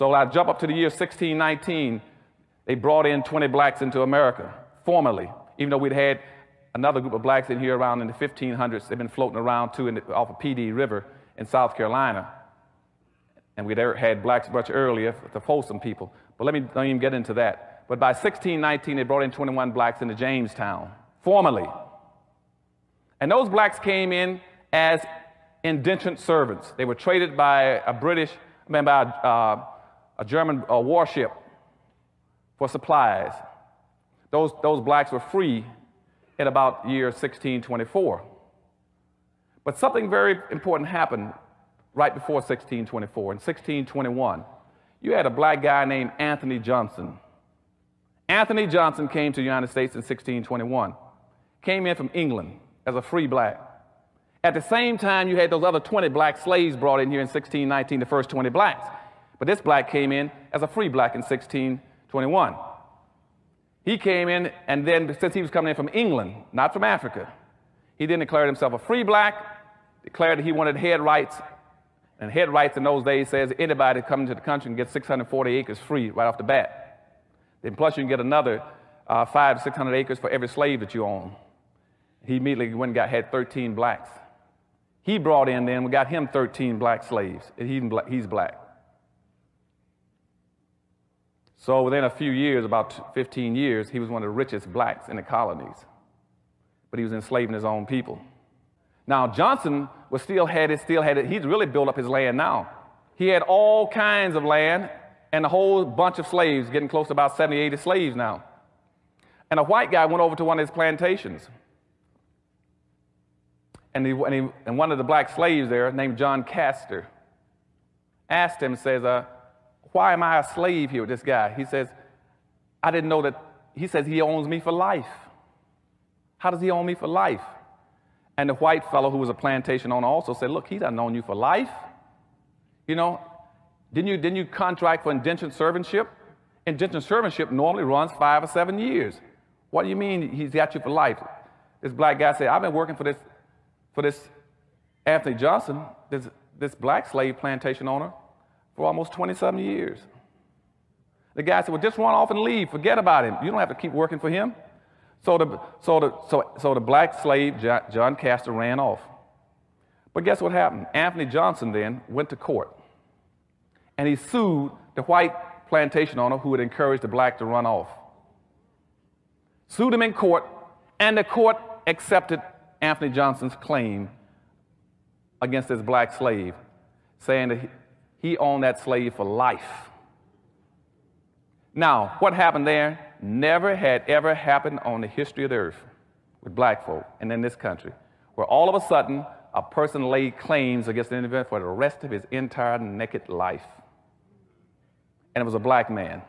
So I jump up to the year 1619. They brought in 20 blacks into America, formally, even though we'd had another group of blacks in here around in the 1500s. They've been floating around too off of PD River in South Carolina. And we'd had blacks much earlier, the Folsom people. But let me don't even get into that. But by 1619, they brought in 21 blacks into Jamestown, formally. And those blacks came in as indentured servants. They were traded by a German warship for supplies. Those blacks were free in about year 1624. But something very important happened right before 1624. In 1621, you had a black guy named Anthony Johnson. Anthony Johnson came to the United States in 1621, came in from England as a free black. At the same time, you had those other 20 black slaves brought in here in 1619, the first 20 blacks. But this black came in as a free black in 1621. He came in, and then since he was coming in from England, not from Africa, he then declared himself a free black, declared that he wanted head rights. And head rights in those days says anybody coming to the country can get 640 acres free right off the bat. Then plus you can get another 500 to 600 acres for every slave that you own. He immediately went and had 13 blacks. He brought in then, we got him 13 black slaves, and he's black. So within a few years, about 15 years, he was one of the richest blacks in the colonies. But he was enslaving his own people. Now, Johnson was still had it, he's really built up his land now. He had all kinds of land and a whole bunch of slaves, getting close to about 70, 80 slaves now. And a white guy went over to one of his plantations. And one of the black slaves there, named John Castor, asked him, says, why am I a slave here with this guy? He says, I didn't know that, he says he owns me for life. How does he own me for life? And the white fellow who was a plantation owner also said, look, he doesn't own you for life. You know, didn't you contract for indentured servantship? Indentured servantship normally runs 5 or 7 years. What do you mean he's got you for life? This black guy said, I've been working for this Anthony Johnson, this black slave plantation owner, for almost 27 years. The guy said, well, just run off and leave. Forget about him. You don't have to keep working for him. So the black slave, John Castor, ran off. But guess what happened? Anthony Johnson then went to court, and he sued the white plantation owner who had encouraged the black to run off. Sued him in court, and the court accepted Anthony Johnson's claim against this black slave, saying that he owned that slave for life. Now, what happened there never had ever happened on the history of the earth with black folk and in this country, where all of a sudden a person laid claims against an individual for the rest of his entire naked life. And it was a black man.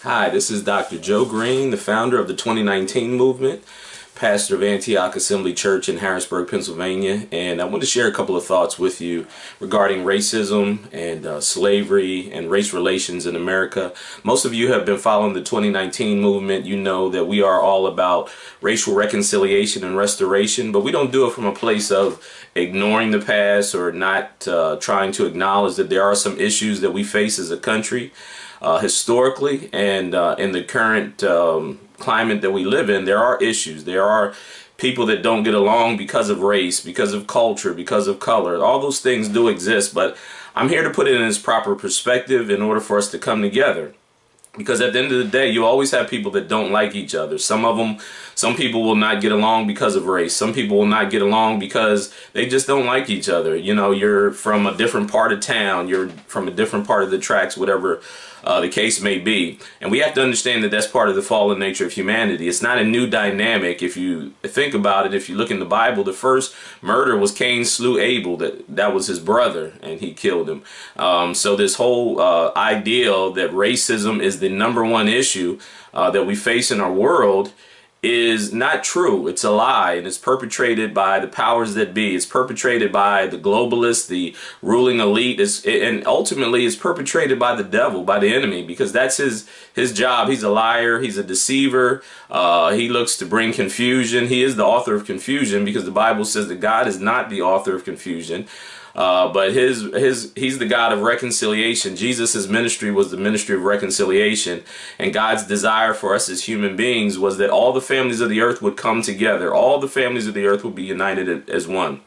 Hi, this is Dr. Joe Green, the founder of the 2019 movement, pastor of Antioch Assembly Church in Harrisburg, Pennsylvania, and I want to share a couple of thoughts with you regarding racism and slavery and race relations in America. Most of you have been following the 2019 movement. You know that we are all about racial reconciliation and restoration, but we don't do it from a place of ignoring the past or not trying to acknowledge that there are some issues that we face as a country historically, and in the current climate that we live in, there are issues. There are people that don't get along because of race, because of culture, because of color. All those things do exist, but I'm here to put it in its proper perspective in order for us to come together. Because at the end of the day, you always have people that don't like each other. Some people will not get along because of race. Some people will not get along because they just don't like each other. You know, you're from a different part of town, you're from a different part of the tracks, whatever the case may be. And we have to understand that that's part of the fallen nature of humanity. It's not a new dynamic. If you think about it, if you look in the Bible, the first murder was Cain slew Abel. That was his brother, and he killed him. So this whole ideal that racism is the #1 issue that we face in our world is not true. It's a lie, and it's perpetrated by the powers that be. It's perpetrated by the globalists, the ruling elite, and ultimately it's perpetrated by the devil, by the enemy, because that's his job. He's a liar. He's a deceiver. He looks to bring confusion. He is the author of confusion, because the Bible says that God is not the author of confusion. But he's the God of reconciliation. Jesus' ministry was the ministry of reconciliation. And God's desire for us as human beings was that all the families of the earth would come together. All the families of the earth would be united as one.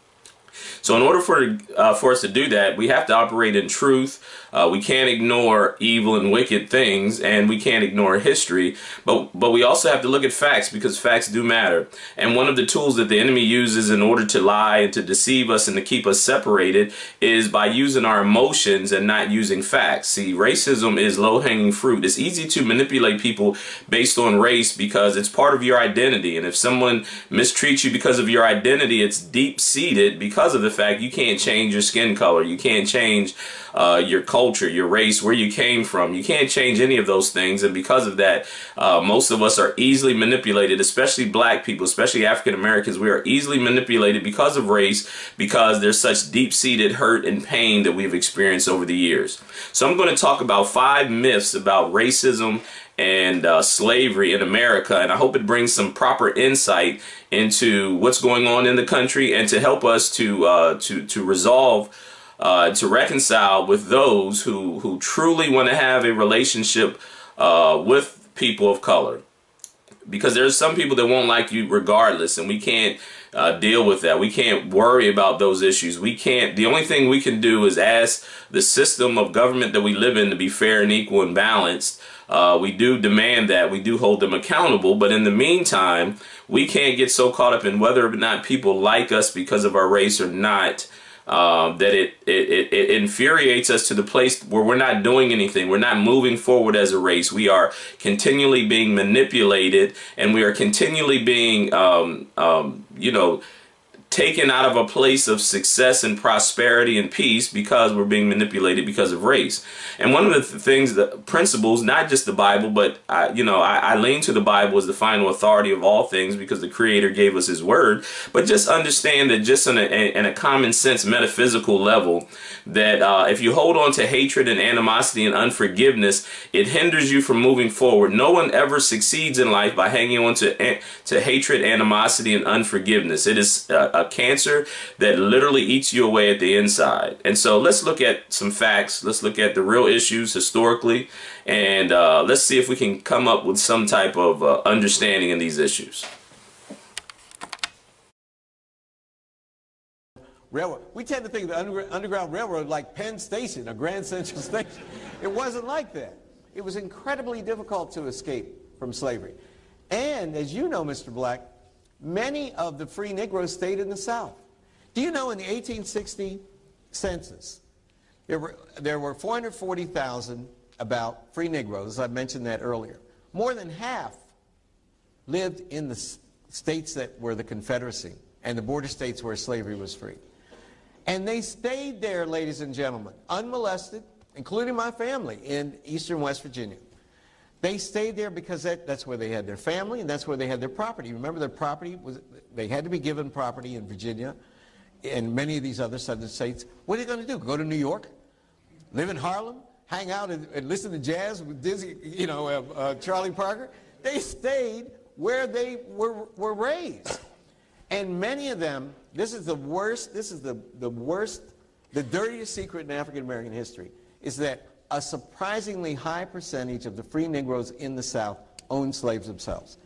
So in order for us to do that, we have to operate in truth. We can't ignore evil and wicked things, and we can't ignore history. But we also have to look at facts, because facts do matter. And one of the tools that the enemy uses in order to lie and to deceive us and to keep us separated is by using our emotions and not using facts. See, racism is low-hanging fruit. It's easy to manipulate people based on race because it's part of your identity. And if someone mistreats you because of your identity, it's deep-seated because of the fact you can't change your skin color. You can't change your culture, your race, where you came from. You can't change any of those things. And because of that, most of us are easily manipulated, especially black people, especially African Americans. We are easily manipulated because of race, because there's such deep-seated hurt and pain that we've experienced over the years. So I'm going to talk about 5 myths about racism and slavery in America, and I hope it brings some proper insight into what's going on in the country, and to help us to resolve, to reconcile with those who truly want to have a relationship with people of color. Because there's some people that won't like you regardless, and we can't deal with that. We can't worry about those issues. We can't. The only thing we can do is ask the system of government that we live in to be fair and equal and balanced. We do demand that. We do hold them accountable. But in the meantime, we can't get so caught up in whether or not people like us because of our race or not, that it infuriates us to the place where we're not doing anything. We're not moving forward as a race. We are continually being manipulated, and we are continually being, taken out of a place of success and prosperity and peace because we're being manipulated because of race. And one of the things, the principles, not just the Bible, but I lean to the Bible as the final authority of all things because the Creator gave us His Word. But just understand that just in a common sense metaphysical level, that if you hold on to hatred and animosity and unforgiveness, it hinders you from moving forward. No one ever succeeds in life by hanging on to hatred, animosity, and unforgiveness. It is a cancer that literally eats you away at the inside. And so let's look at some facts. Let's look at the real issues historically, and let's see if we can come up with some type of understanding in these issues. Railroad. We tend to think of the Underground Railroad like Penn Station, a Grand Central Station. It wasn't like that. It was incredibly difficult to escape from slavery. And as you know, Mr. Black, many of the free Negroes stayed in the South. Do you know in the 1860 census, there were 440,000 about free Negroes. I mentioned that earlier. More than half lived in the states that were the Confederacy and the border states where slavery was free. And they stayed there, ladies and gentlemen, unmolested, including my family in eastern West Virginia. They stayed there because that's where they had their family and that's where they had their property. Remember, their property was, they had to be given property in Virginia and many of these other southern states. What are they going to do? Go to New York? Live in Harlem? Hang out and listen to jazz with Dizzy, Charlie Parker? They stayed where they were raised. And many of them, this is the worst, the dirtiest secret in African American history, is that a surprisingly high percentage of the free Negroes in the South owned slaves themselves.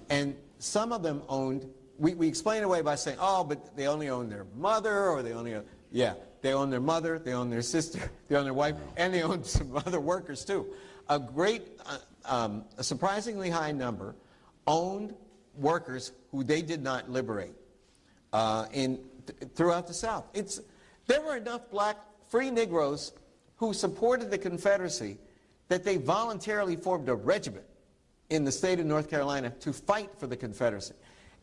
And some of them owned, we explain it away by saying, oh, but they only own their mother, or they only own, yeah, they own their mother, they own their sister, they own their wife, and they own some other workers too. A surprisingly high number owned workers who they did not liberate throughout the South. There were enough black free Negroes who supported the Confederacy that they voluntarily formed a regiment in the state of North Carolina to fight for the Confederacy.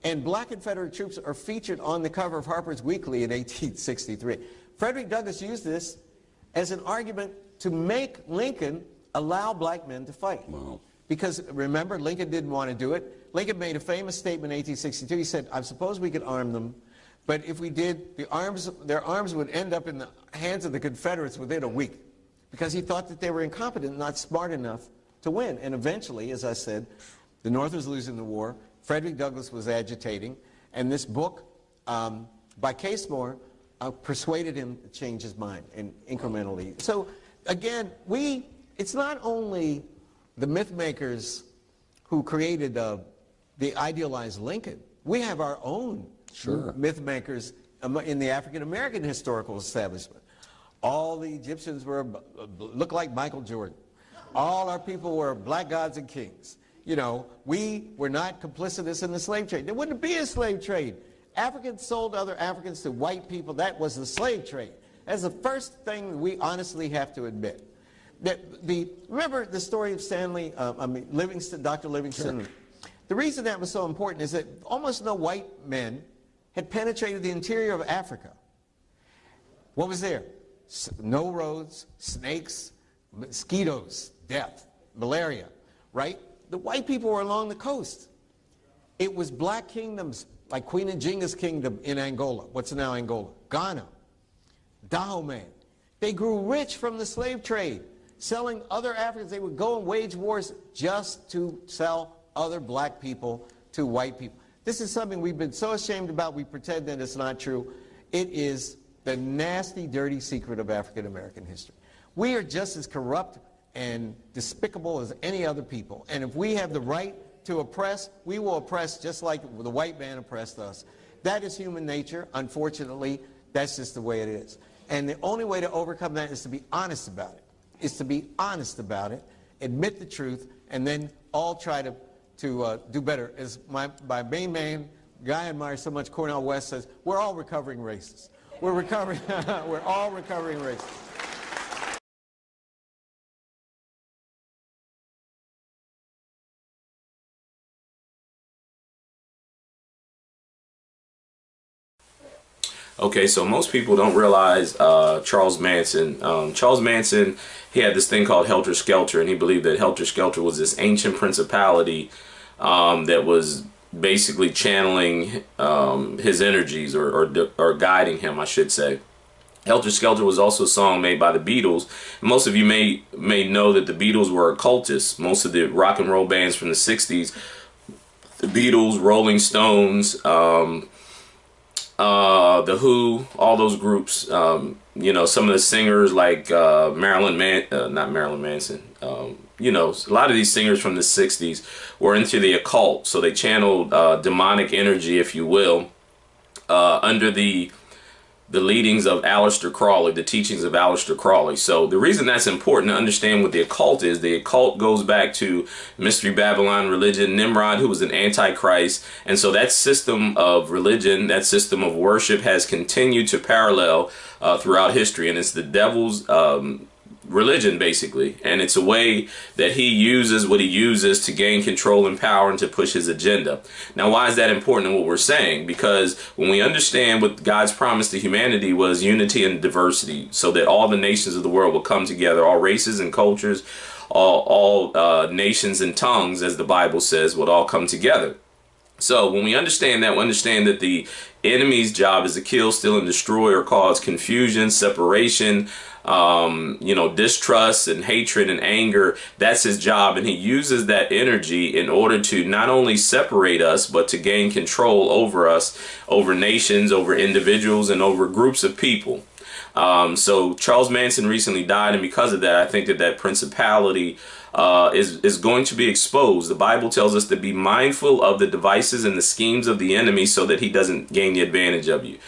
And black Confederate troops are featured on the cover of Harper's Weekly in 1863. Frederick Douglass used this as an argument to make Lincoln allow black men to fight. Wow. Because remember, Lincoln didn't want to do it. Lincoln made a famous statement in 1862. He said, I suppose we could arm them, but if we did, their arms would end up in the hands of the Confederates within a week, because he thought that they were incompetent, not smart enough to win. And eventually, as I said, the North was losing the war. Frederick Douglass was agitating, and this book by Casemore persuaded him to change his mind, and incrementally. So again, it's not only the myth makers who created the idealized Lincoln. We have our own myth makers in the African American historical establishment. All the Egyptians looked like Michael Jordan. All our people were black gods and kings. You know, we were not complicitous in the slave trade. There wouldn't be a slave trade. Africans sold other Africans to white people. That was the slave trade. That's the first thing we honestly have to admit. Remember the story of Livingston, Dr. Livingston? Sure. The reason that was so important is that almost no white men had penetrated the interior of Africa. What was there? No roads, snakes, mosquitoes, death, malaria, right? The white people were along the coast. It was black kingdoms like Queen Njinga's kingdom in Angola. What's now Angola? Ghana, Dahomey. They grew rich from the slave trade, selling other Africans. They would go and wage wars just to sell other black people to white people. This is something we've been so ashamed about, we pretend that it's not true. It is the nasty, dirty secret of African American history. We are just as corrupt and despicable as any other people. And if we have the right to oppress, we will oppress just like the white man oppressed us. That is human nature. Unfortunately, that's just the way it is. And the only way to overcome that is to be honest about it. Is to be honest about it, admit the truth, and then all try to do better. As my main man, guy I admire so much, Cornel West, says, we're all recovering racists. We're recovering, we're all recovering racists. Okay, so most people don't realize Charles Manson. Charles Manson, he had this thing called Helter Skelter, and he believed that Helter Skelter was this ancient principality that was basically channeling his energies or guiding him, I should say. Helter Skelter was also a song made by the Beatles. Most of you may know that the Beatles were occultists. Most of the rock and roll bands from the 60s, the Beatles, Rolling Stones, The Who, all those groups, you know, some of the singers like not Marilyn Manson, you know, a lot of these singers from the 60s were into the occult, so they channeled demonic energy, if you will, under the leadings of Aleister Crowley, the teachings of Aleister Crowley. So the reason that's important to understand what the occult goes back to Mystery Babylon religion, Nimrod, who was an antichrist. And so that system of religion, that system of worship has continued to parallel throughout history. And it's the devil's religion, basically. And it's a way that he uses what he uses to gain control and power and to push his agenda. Now, why is that important in what we're saying? Because when we understand what God's promise to humanity was unity and diversity, so that all the nations of the world will come together, all races and cultures, all nations and tongues, as the Bible says, will all come together. So when we understand that, we understand that the enemy's job is to kill, steal, and destroy, or cause confusion, separation, you know, distrust and hatred and anger. That's his job, and he uses that energy in order to not only separate us, but to gain control over us, over nations, over individuals, and over groups of people. So Charles Manson recently died, and because of that, I think that principality is going to be exposed. The Bible tells us to be mindful of the devices and the schemes of the enemy so that he doesn't gain the advantage of you.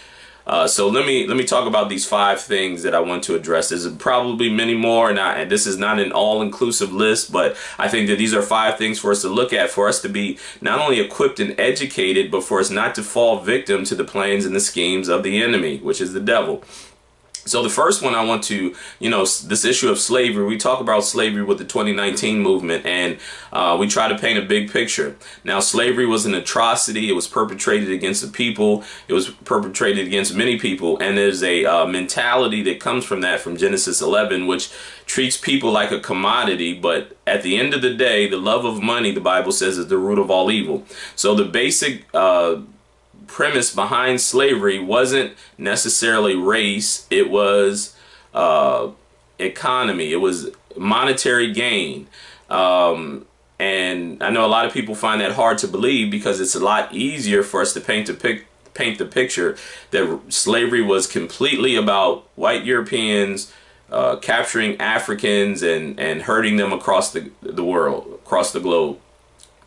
So let me talk about these 5 things that I want to address. There's probably many more, and this is not an all-inclusive list, but I think that these are 5 things for us to look at, for us to be not only equipped and educated, but for us not to fall victim to the plans and the schemes of the enemy, which is the devil. So the first one I want to, this issue of slavery, we talk about slavery with the 2019 movement, and we try to paint a big picture. Now, slavery was an atrocity. It was perpetrated against the people. It was perpetrated against many people. And there's a mentality that comes from that, from Genesis 11, which treats people like a commodity. But at the end of the day, the love of money, the Bible says, is the root of all evil. So the basic premise behind slavery wasn't necessarily race. It was economy. It was monetary gain. And I know a lot of people find that hard to believe, because it's a lot easier for us to paint the picture that slavery was completely about white Europeans capturing Africans and hurting them across the world, across the globe,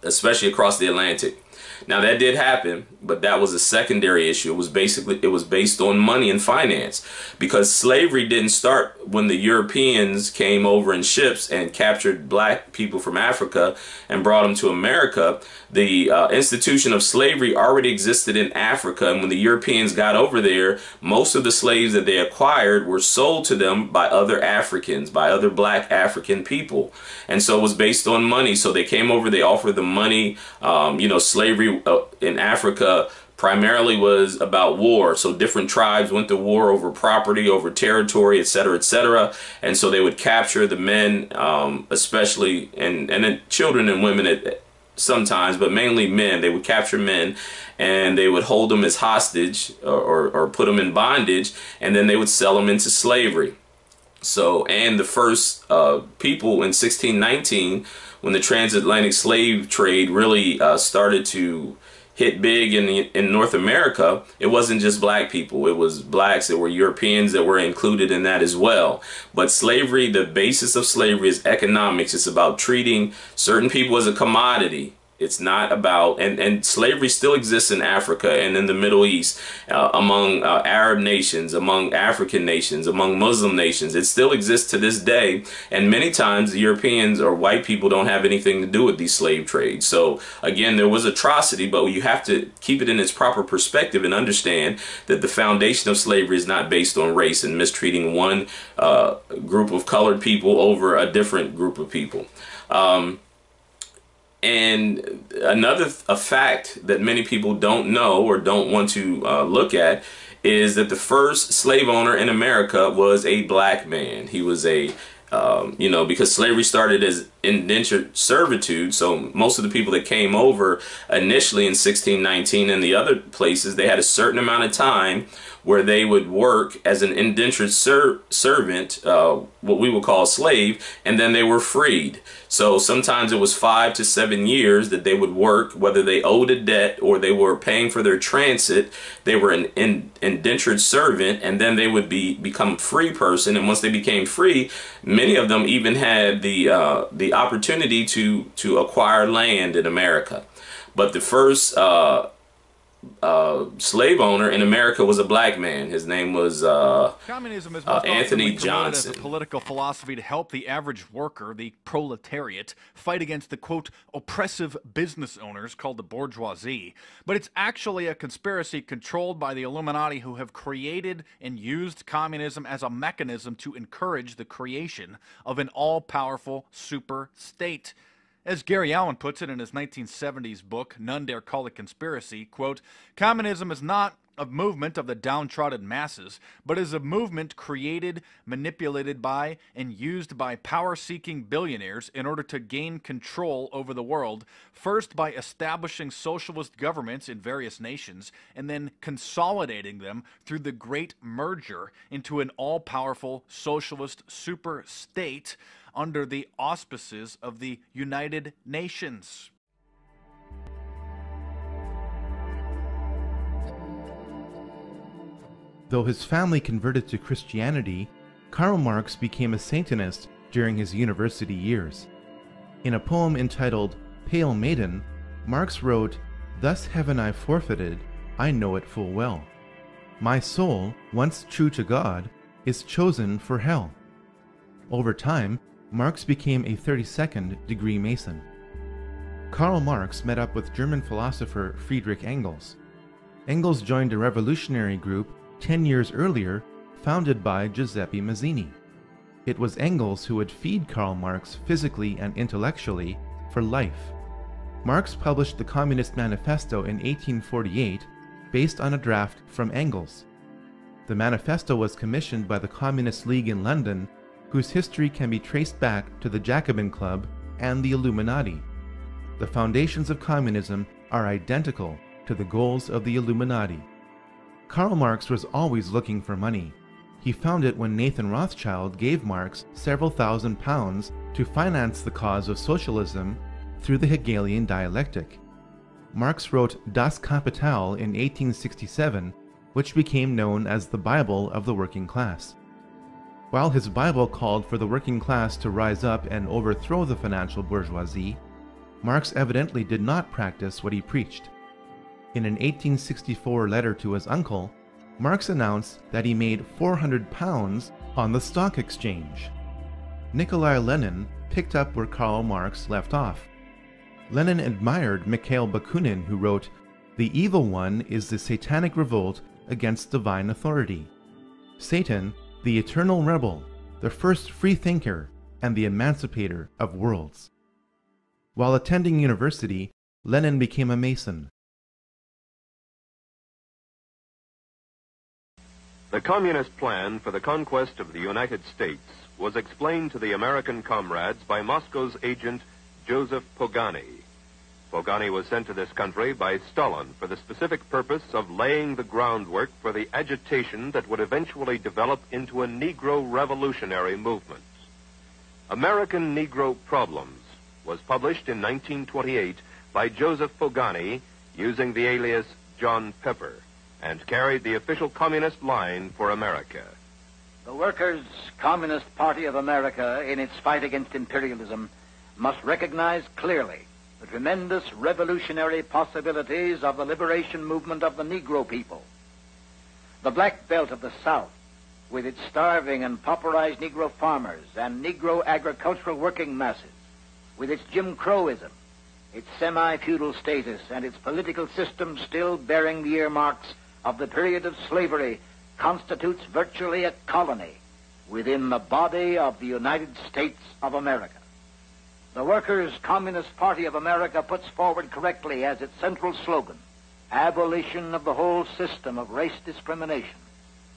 especially across the Atlantic. Now, that did happen, but that was a secondary issue. It was based on money and finance, because slavery didn't start when the Europeans came over in ships and captured black people from Africa and brought them to America. The institution of slavery already existed in Africa, and when the Europeans got over there, most of the slaves that they acquired were sold to them by other Africans, by other black African people. And so it was based on money. So they came over, they offered them money. Slavery in Africa primarily was about war. So different tribes went to war over property, over territory, etc., etc. And so they would capture the men, especially, and then children and women sometimes, but mainly men. They would capture men and they would hold them as hostage or put them in bondage, and then they would sell them into slavery. So, and the first people in 1619, when the transatlantic slave trade really started to hit big in North America, it wasn't just black people. It was blacks, there were Europeans that were included in that as well. But slavery, the basis of slavery is economics. It's about treating certain people as a commodity. It's not about, and slavery still exists in Africa and in the Middle East, among Arab nations, among African nations, among Muslim nations. It still exists to this day. And many times the Europeans or white people don't have anything to do with these slave trades. So again, there was atrocity, but you have to keep it in its proper perspective and understand that the foundation of slavery is not based on race and mistreating one group of colored people over a different group of people. And a fact that many people don't know or don't want to look at is that the first slave owner in America was a black man. He was because slavery started as indentured servitude. So most of the people that came over initially in 1619 and the other places, they had a certain amount of time where they would work as an indentured servant, what we would call a slave, and then they were freed. So sometimes it was 5 to 7 years that they would work, whether they owed a debt or they were paying for their transit. They were an indentured servant, and then they would become a free person. And once they became free, many of them even had the opportunity to acquire land in America. But the first slave owner in America was a black man. His name was Communism is most Anthony often promoted Johnson. as a political philosophy to help the average worker, the proletariat, fight against the, quote, oppressive business owners called the bourgeoisie. But it's actually a conspiracy controlled by the Illuminati, who have created and used communism as a mechanism to encourage the creation of an all-powerful super state. As Gary Allen puts it in his 1970s book, None Dare Call It Conspiracy, quote, communism is not a movement of the downtrodden masses, but is a movement created, manipulated by, and used by power-seeking billionaires in order to gain control over the world, first by establishing socialist governments in various nations, and then consolidating them through the Great Merger into an all-powerful socialist super state under the auspices of the United Nations. Though his family converted to Christianity, Karl Marx became a Satanist during his university years. In a poem entitled Pale Maiden, Marx wrote, "Thus heaven I forfeited, I know it full well. My soul, once true to God, is chosen for hell." Over time, Marx became a 32nd degree Mason. Karl Marx met up with German philosopher Friedrich Engels. Engels joined a revolutionary group 10 years earlier founded by Giuseppe Mazzini. It was Engels who would feed Karl Marx physically and intellectually for life. Marx published the Communist Manifesto in 1848 based on a draft from Engels. The manifesto was commissioned by the Communist League in London, whose history can be traced back to the Jacobin Club and the Illuminati. The foundations of communism are identical to the goals of the Illuminati. Karl Marx was always looking for money. He found it when Nathan Rothschild gave Marx several £1,000s to finance the cause of socialism through the Hegelian dialectic. Marx wrote Das Kapital in 1867, which became known as the Bible of the working class. While his Bible called for the working class to rise up and overthrow the financial bourgeoisie, Marx evidently did not practice what he preached. In an 1864 letter to his uncle, Marx announced that he made £400 on the stock exchange. Nikolai Lenin picked up where Karl Marx left off. Lenin admired Mikhail Bakunin, who wrote, "The evil one is the satanic revolt against divine authority. Satan, the eternal rebel, the first free thinker, and the emancipator of worlds." While attending university, Lenin became a Mason. The communist plan for the conquest of the United States was explained to the American comrades by Moscow's agent, Joseph Pogany. Pogany was sent to this country by Stalin for the specific purpose of laying the groundwork for the agitation that would eventually develop into a Negro revolutionary movement. American Negro Problems was published in 1928 by Joseph Pogany using the alias John Pepper, and carried the official communist line for America. The Workers' Communist Party of America, in its fight against imperialism, must recognize clearly the tremendous revolutionary possibilities of the liberation movement of the Negro people. The Black Belt of the South, with its starving and pauperized Negro farmers and Negro agricultural working masses, with its Jim Crowism, its semi-feudal status, and its political system still bearing the earmarks of the period of slavery, constitutes virtually a colony within the body of the United States of America. The Workers' Communist Party of America puts forward correctly as its central slogan, abolition of the whole system of race discrimination,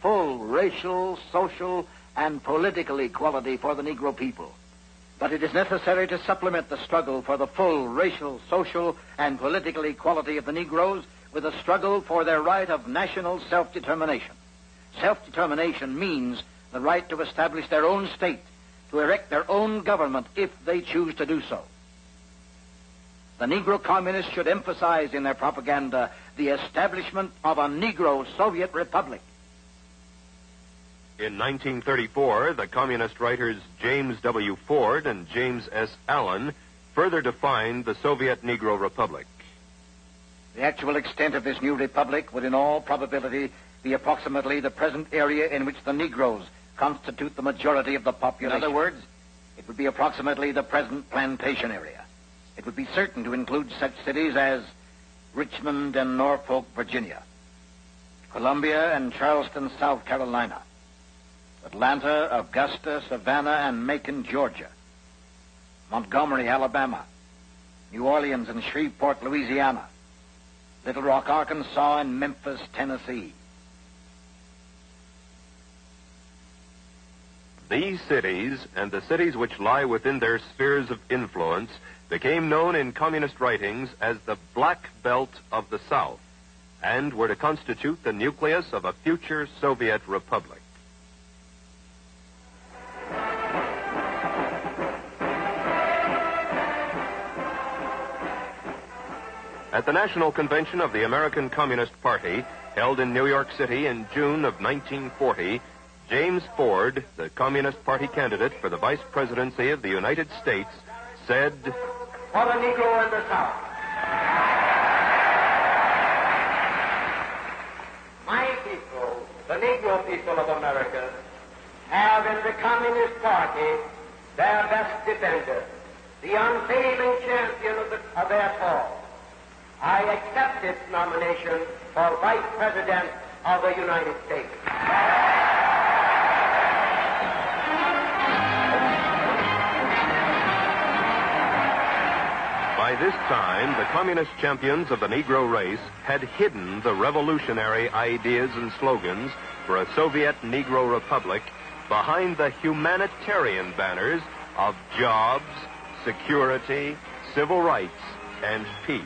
full racial, social, and political equality for the Negro people. But it is necessary to supplement the struggle for the full racial, social, and political equality of the Negroes with a struggle for their right of national self-determination. Self-determination means the right to establish their own state, to erect their own government if they choose to do so. The Negro communists should emphasize in their propaganda the establishment of a Negro Soviet Republic. In 1934, the communist writers James W. Ford and James S. Allen further defined the Soviet Negro Republic. The actual extent of this new republic would in all probability be approximately the present area in which the Negroes constitute the majority of the population. In other words, it would be approximately the present plantation area. It would be certain to include such cities as Richmond and Norfolk, Virginia, Columbia and Charleston, South Carolina, Atlanta, Augusta, Savannah, and Macon, Georgia, Montgomery, Alabama, New Orleans and Shreveport, Louisiana, Little Rock, Arkansas, and Memphis, Tennessee. These cities, and the cities which lie within their spheres of influence, became known in communist writings as the Black Belt of the South, and were to constitute the nucleus of a future Soviet republic. At the National Convention of the American Communist Party, held in New York City in June of 1940, James Ford, the Communist Party candidate for the Vice Presidency of the United States, said, "For the Negro in the South, my people, the Negro people of America, have in the Communist Party their best defender, the unfailing champion of their cause. I accept this nomination for Vice President of the United States." By this time, the communist champions of the Negro race had hidden the revolutionary ideas and slogans for a Soviet Negro Republic behind the humanitarian banners of jobs, security, civil rights, and peace.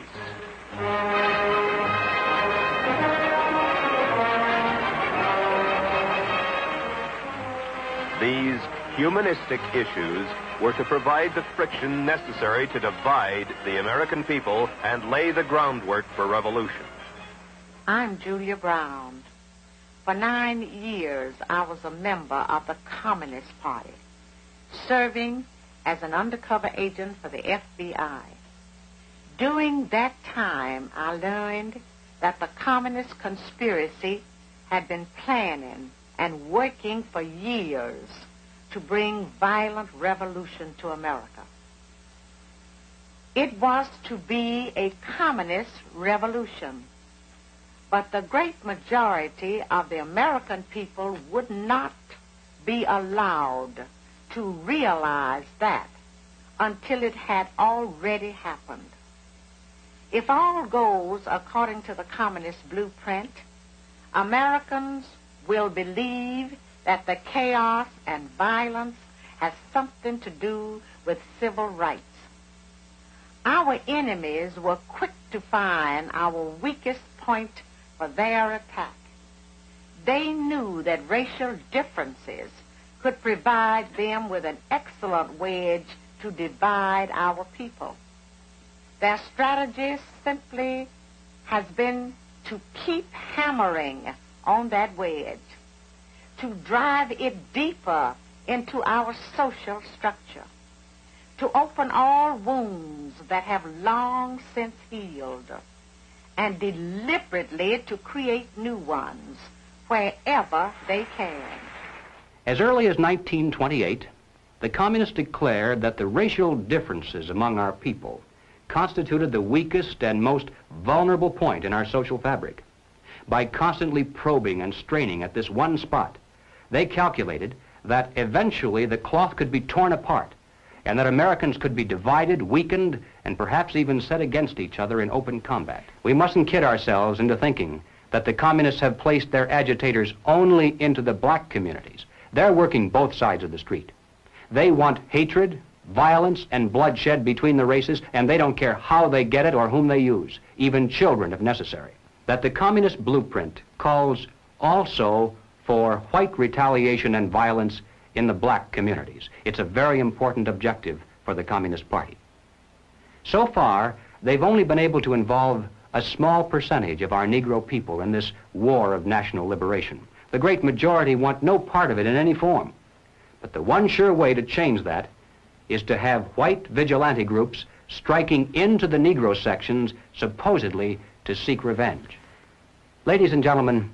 These humanistic issues were to provide the friction necessary to divide the American people and lay the groundwork for revolution. I'm Julia Brown. For 9 years, I was a member of the Communist Party, serving as an undercover agent for the FBI. During that time, I learned that the communist conspiracy had been planning and working for years to bring violent revolution to America. It was to be a communist revolution, but the great majority of the American people would not be allowed to realize that until it had already happened. If all goes according to the communist blueprint, Americans will believe that the chaos and violence has something to do with civil rights. Our enemies were quick to find our weakest point for their attack. They knew that racial differences could provide them with an excellent wedge to divide our people. Their strategy simply has been to keep hammering on that wedge, to drive it deeper into our social structure, to open all wounds that have long since healed, and deliberately to create new ones wherever they can. As early as 1928, the Communists declared that the racial differences among our people constituted the weakest and most vulnerable point in our social fabric. By constantly probing and straining at this one spot, they calculated that eventually the cloth could be torn apart and that Americans could be divided, weakened, and perhaps even set against each other in open combat. We mustn't kid ourselves into thinking that the communists have placed their agitators only into the black communities. They're working both sides of the street. They want hatred, violence, and bloodshed between the races, and they don't care how they get it or whom they use, even children if necessary. That the communist blueprint calls also for white retaliation and violence in the black communities. It's a very important objective for the Communist Party. So far, they've only been able to involve a small percentage of our Negro people in this war of national liberation. The great majority want no part of it in any form. But the one sure way to change that is to have white vigilante groups striking into the Negro sections supposedly to seek revenge. Ladies and gentlemen,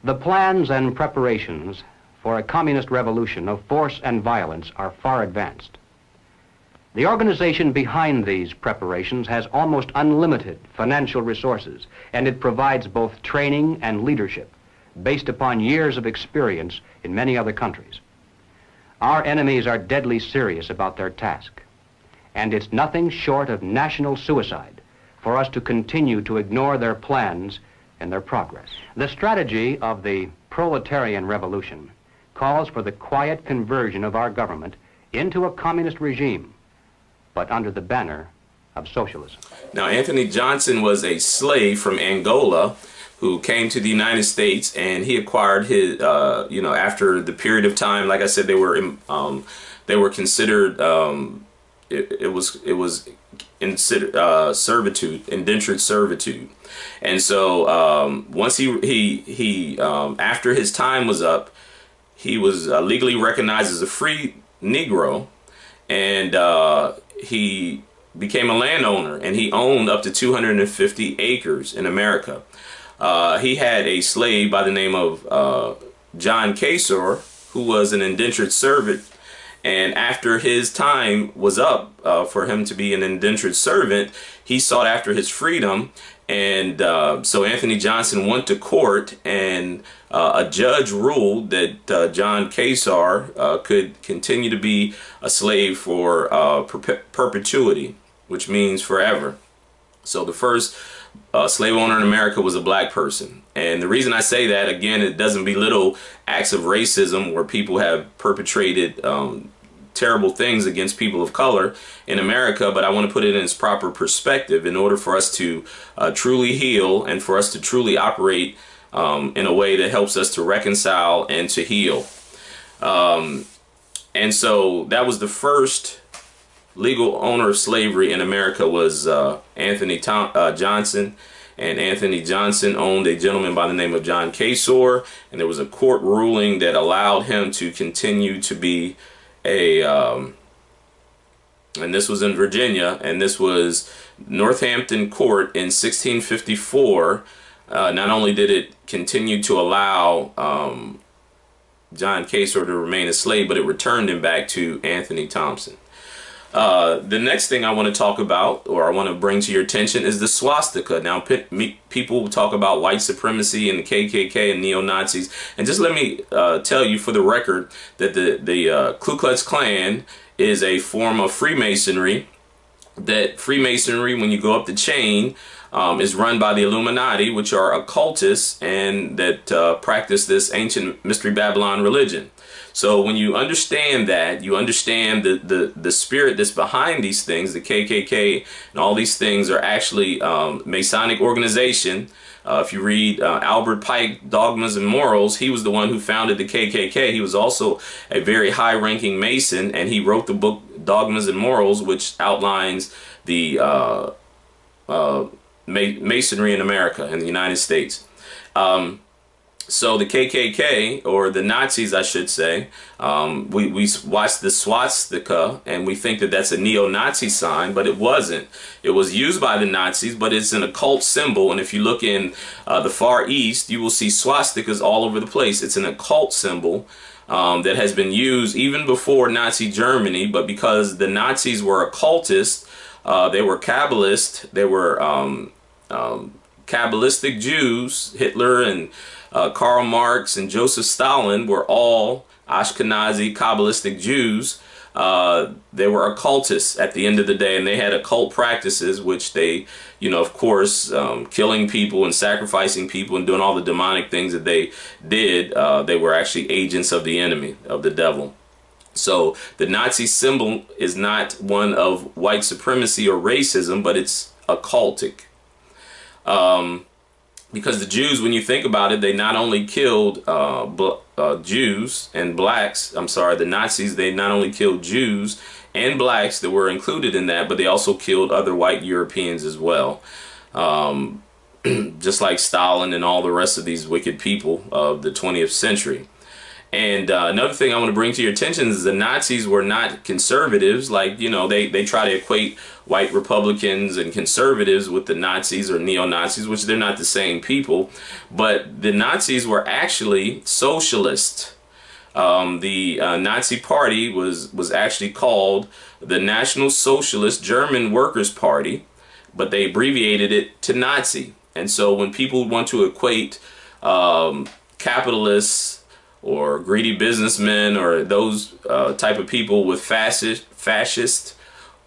the plans and preparations for a communist revolution of force and violence are far advanced. The organization behind these preparations has almost unlimited financial resources, and it provides both training and leadership based upon years of experience in many other countries. Our enemies are deadly serious about their task, and it's nothing short of national suicide for us to continue to ignore their plans and their progress. The strategy of the proletarian revolution calls for the quiet conversion of our government into a communist regime, but under the banner of socialism. Now, Anthony Johnson was a slave from Angola who came to the United States, and he acquired his, after the period of time, like I said, they were considered, it was considered servitude, indentured servitude. And so once he after his time was up, he was legally recognized as a free Negro, and he became a landowner, and he owned up to 250 acres in America. He had a slave by the name of John Kasor, who was an indentured servant, and after his time was up for him to be an indentured servant, he sought after his freedom. And so Anthony Johnson went to court, and a judge ruled that John Kasor could continue to be a slave for perpetuity. which means forever. So the first slave owner in America was a black person. And the reason I say that, again, it doesn't belittle acts of racism where people have perpetrated terrible things against people of color in America, but I want to put it in its proper perspective in order for us to truly heal and for us to truly operate in a way that helps us to reconcile and to heal. And so that was the first legal owner of slavery in America was Anthony Johnson. And Anthony Johnson owned a gentleman by the name of John Kasor, and there was a court ruling that allowed him to continue to be a, and this was in Virginia, and this was Northampton Court in 1654. Not only did it continue to allow John Kasor to remain a slave, but it returned him back to Anthony Thompson. The next thing I want to talk about, or I want to bring to your attention, is the swastika. Now, people talk about white supremacy and the KKK and neo-Nazis, and just let me tell you for the record that the Ku Klux Klan is a form of Freemasonry. That Freemasonry, when you go up the chain, is run by the Illuminati, which are occultists and that practice this ancient Mystery Babylon religion. So when you understand that, you understand the spirit that's behind these things. The KKK and all these things are actually Masonic organization. If you read Albert Pike, Dogmas and Morals, he was the one who founded the KKK. He was also a very high-ranking Mason, and he wrote the book Dogmas and Morals, which outlines the Masonry in America, in the United States. So the KKK, or the Nazis, I should say, we watched the swastika and we think that that's a neo-Nazi sign, but it wasn't. It was used by the Nazis, but it's an occult symbol. And if you look in the Far East, you will see swastikas all over the place. It's an occult symbol that has been used even before Nazi Germany, but because the Nazis were occultists, they were Kabbalists, they were Kabbalistic Jews. Hitler and Karl Marx and Joseph Stalin were all Ashkenazi Kabbalistic Jews. They were occultists at the end of the day, and they had occult practices, which they, of course, killing people and sacrificing people and doing all the demonic things that they did. They were actually agents of the enemy, of the devil. So the Nazi symbol is not one of white supremacy or racism, but it's occultic. Because the Jews, when you think about it, they not only killed Jews and blacks, the Nazis, they not only killed Jews and blacks that were included in that, but they also killed other white Europeans as well. Just like Stalin and all the rest of these wicked people of the 20th century. And another thing I want to bring to your attention is the Nazis were not conservatives. Like, they try to equate white Republicans and conservatives with the Nazis or neo-Nazis, which they're not the same people. But the Nazis were actually socialists. The Nazi Party was actually called the National Socialist German Workers' Party, but they abbreviated it to Nazi. And so when people want to equate capitalists or greedy businessmen or those type of people with fascist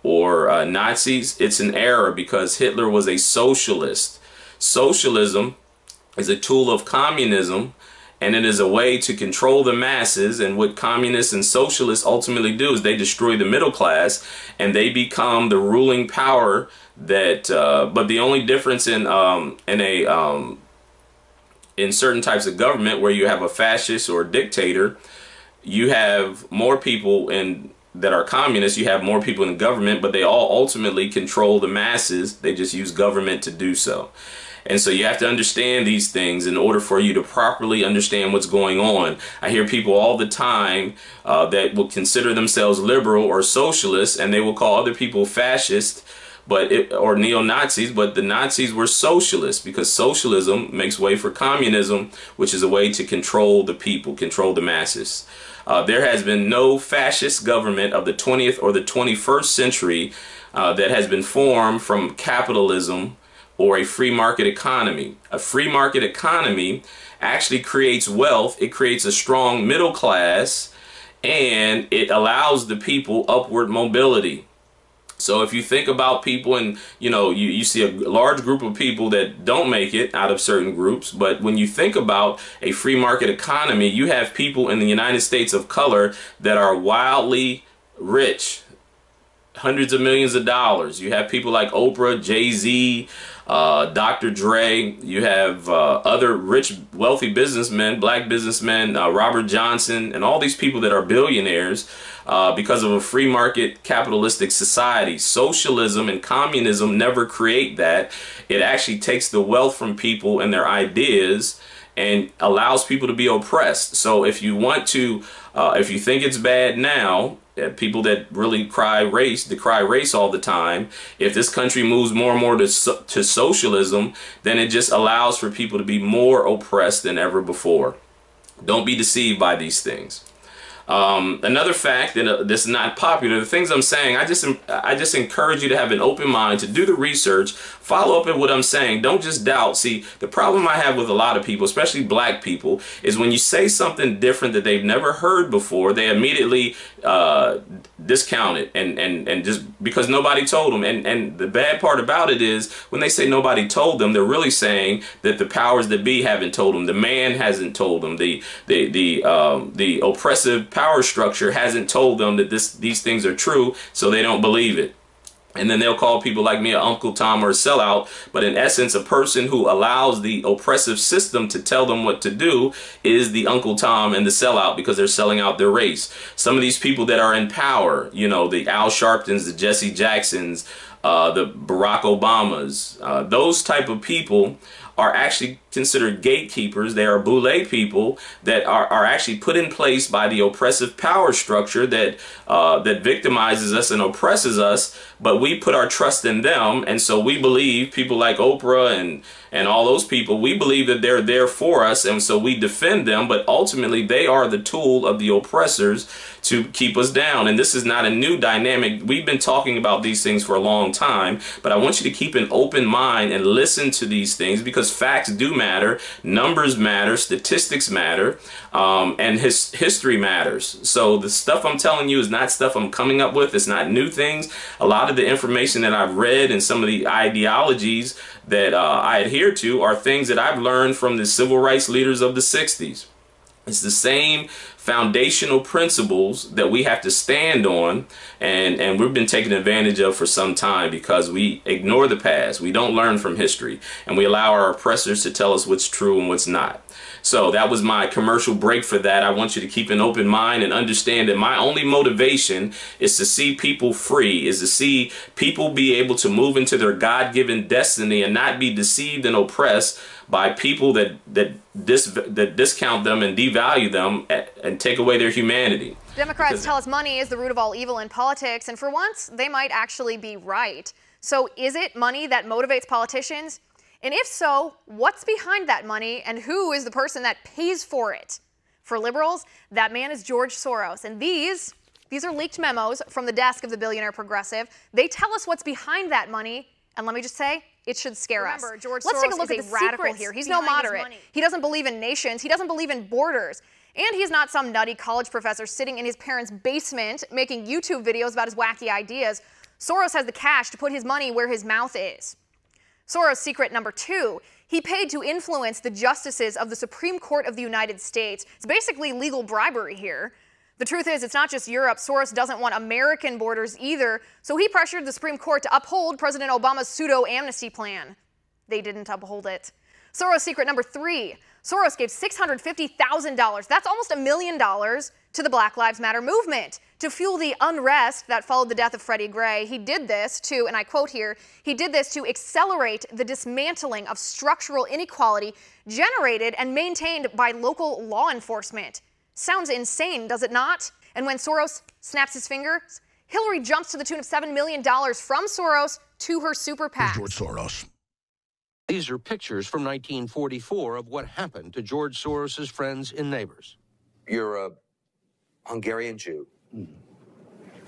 or Nazis, it's an error, because Hitler was a socialist. Socialism is a tool of communism, and it is a way to control the masses. And what communists and socialists ultimately do is they destroy the middle class and they become the ruling power. That but the only difference in certain types of government where you have a fascist or a dictator, you have more people that are communists, you have more people in the government, but they all ultimately control the masses. They just use government to do so. And so you have to understand these things in order for you to properly understand what's going on. I hear people all the time that will consider themselves liberal or socialists, and they will call other people fascist, or neo-Nazis, but the Nazis were socialists, because socialism makes way for communism, which is a way to control the people, control the masses. There has been no fascist government of the 20th or the 21st century that has been formed from capitalism or a free market economy. A free market economy actually creates wealth, it creates a strong middle class, and it allows the people upward mobility. So if you think about people and, you know, you see a large group of people that don't make it out of certain groups, but when you think about a free market economy, you have people in the United States of color that are wildly rich, hundreds of millions of dollars. You have people like Oprah, Jay-Z, Dr. Dre. You have other rich, wealthy businessmen, black businessmen, Robert Johnson, and all these people that are billionaires because of a free market capitalistic society. Socialism and communism never create that. It actually takes the wealth from people and their ideas and allows people to be oppressed. So if you want to, if you think it's bad now, people that really decry race all the time, if this country moves more and more to socialism, then it just allows for people to be more oppressed than ever before. Don't be deceived by these things. Another fact, and this is not popular, the things I'm saying, I just encourage you to have an open mind, to do the research, follow up at what I'm saying. Don't just doubt. See, the problem I have with a lot of people, especially black people, is when you say something different that they've never heard before, they immediately discount it and just because nobody told them. And the bad part about it is when they say nobody told them, they're really saying that the powers that be haven't told them. The man hasn't told them. The oppressive power structure hasn't told them that these things are true, so they don't believe it. And then they'll call people like me an Uncle Tom or a sellout. But in essence, a person who allows the oppressive system to tell them what to do is the Uncle Tom and the sellout, because they're selling out their race. Some of these people that are in power, you know, the Al Sharptons, the Jesse Jacksons, the Barack Obamas, those type of people are actually considered gatekeepers. They are boule people that are actually put in place by the oppressive power structure that that victimizes us and oppresses us, but we put our trust in them. And so we believe, people like Oprah and all those people, we believe that they're there for us, and so we defend them, but ultimately they are the tool of the oppressors to keep us down. And this is not a new dynamic. We've been talking about these things for a long time, but I want you to keep an open mind and listen to these things, because facts do matter, numbers matter, statistics matter, and history matters. So the stuff I'm telling you is not stuff I'm coming up with. It's not new things. A lot of the information that I've read and some of the ideologies that I adhere to are things that I've learned from the civil rights leaders of the 60s. It's the same foundational principles that we have to stand on, and we've been taken advantage of for some time because we ignore the past. We don't learn from history, and we allow our oppressors to tell us what's true and what's not. So that was my commercial break for that. I want you to keep an open mind and understand that my only motivation is to see people free, is to see people be able to move into their God-given destiny and not be deceived and oppressed by people that discount them and devalue them and take away their humanity. Democrats tell us money is the root of all evil in politics, and for once, they might actually be right. So is it money that motivates politicians? And if so, what's behind that money, and who is the person that pays for it? For liberals, that man is George Soros, and these are leaked memos from the desk of the billionaire progressive. They tell us what's behind that money, and let me just say, it should scare us. George Let's Soros take a look at the radical here. He's no moderate. He doesn't believe in nations. He doesn't believe in borders. And he's not some nutty college professor sitting in his parents' basement making YouTube videos about his wacky ideas. Soros has the cash to put his money where his mouth is. Soros' secret number 2, he paid to influence the justices of the Supreme Court of the United States. It's basically legal bribery here. The truth is, it's not just Europe. Soros doesn't want American borders either, so he pressured the Supreme Court to uphold President Obama's pseudo-amnesty plan. They didn't uphold it. Soros' secret number 3, Soros gave $650,000, that's almost $1 million, to the Black Lives Matter movement to fuel the unrest that followed the death of Freddie Gray. He did this to, and I quote here, he did this to accelerate the dismantling of structural inequality generated and maintained by local law enforcement. Sounds insane, does it not? And when Soros snaps his fingers, Hillary jumps to the tune of $7 million from Soros to her super PAC. George Soros. These are pictures from 1944 of what happened to George Soros's friends and neighbors. You're a Hungarian Jew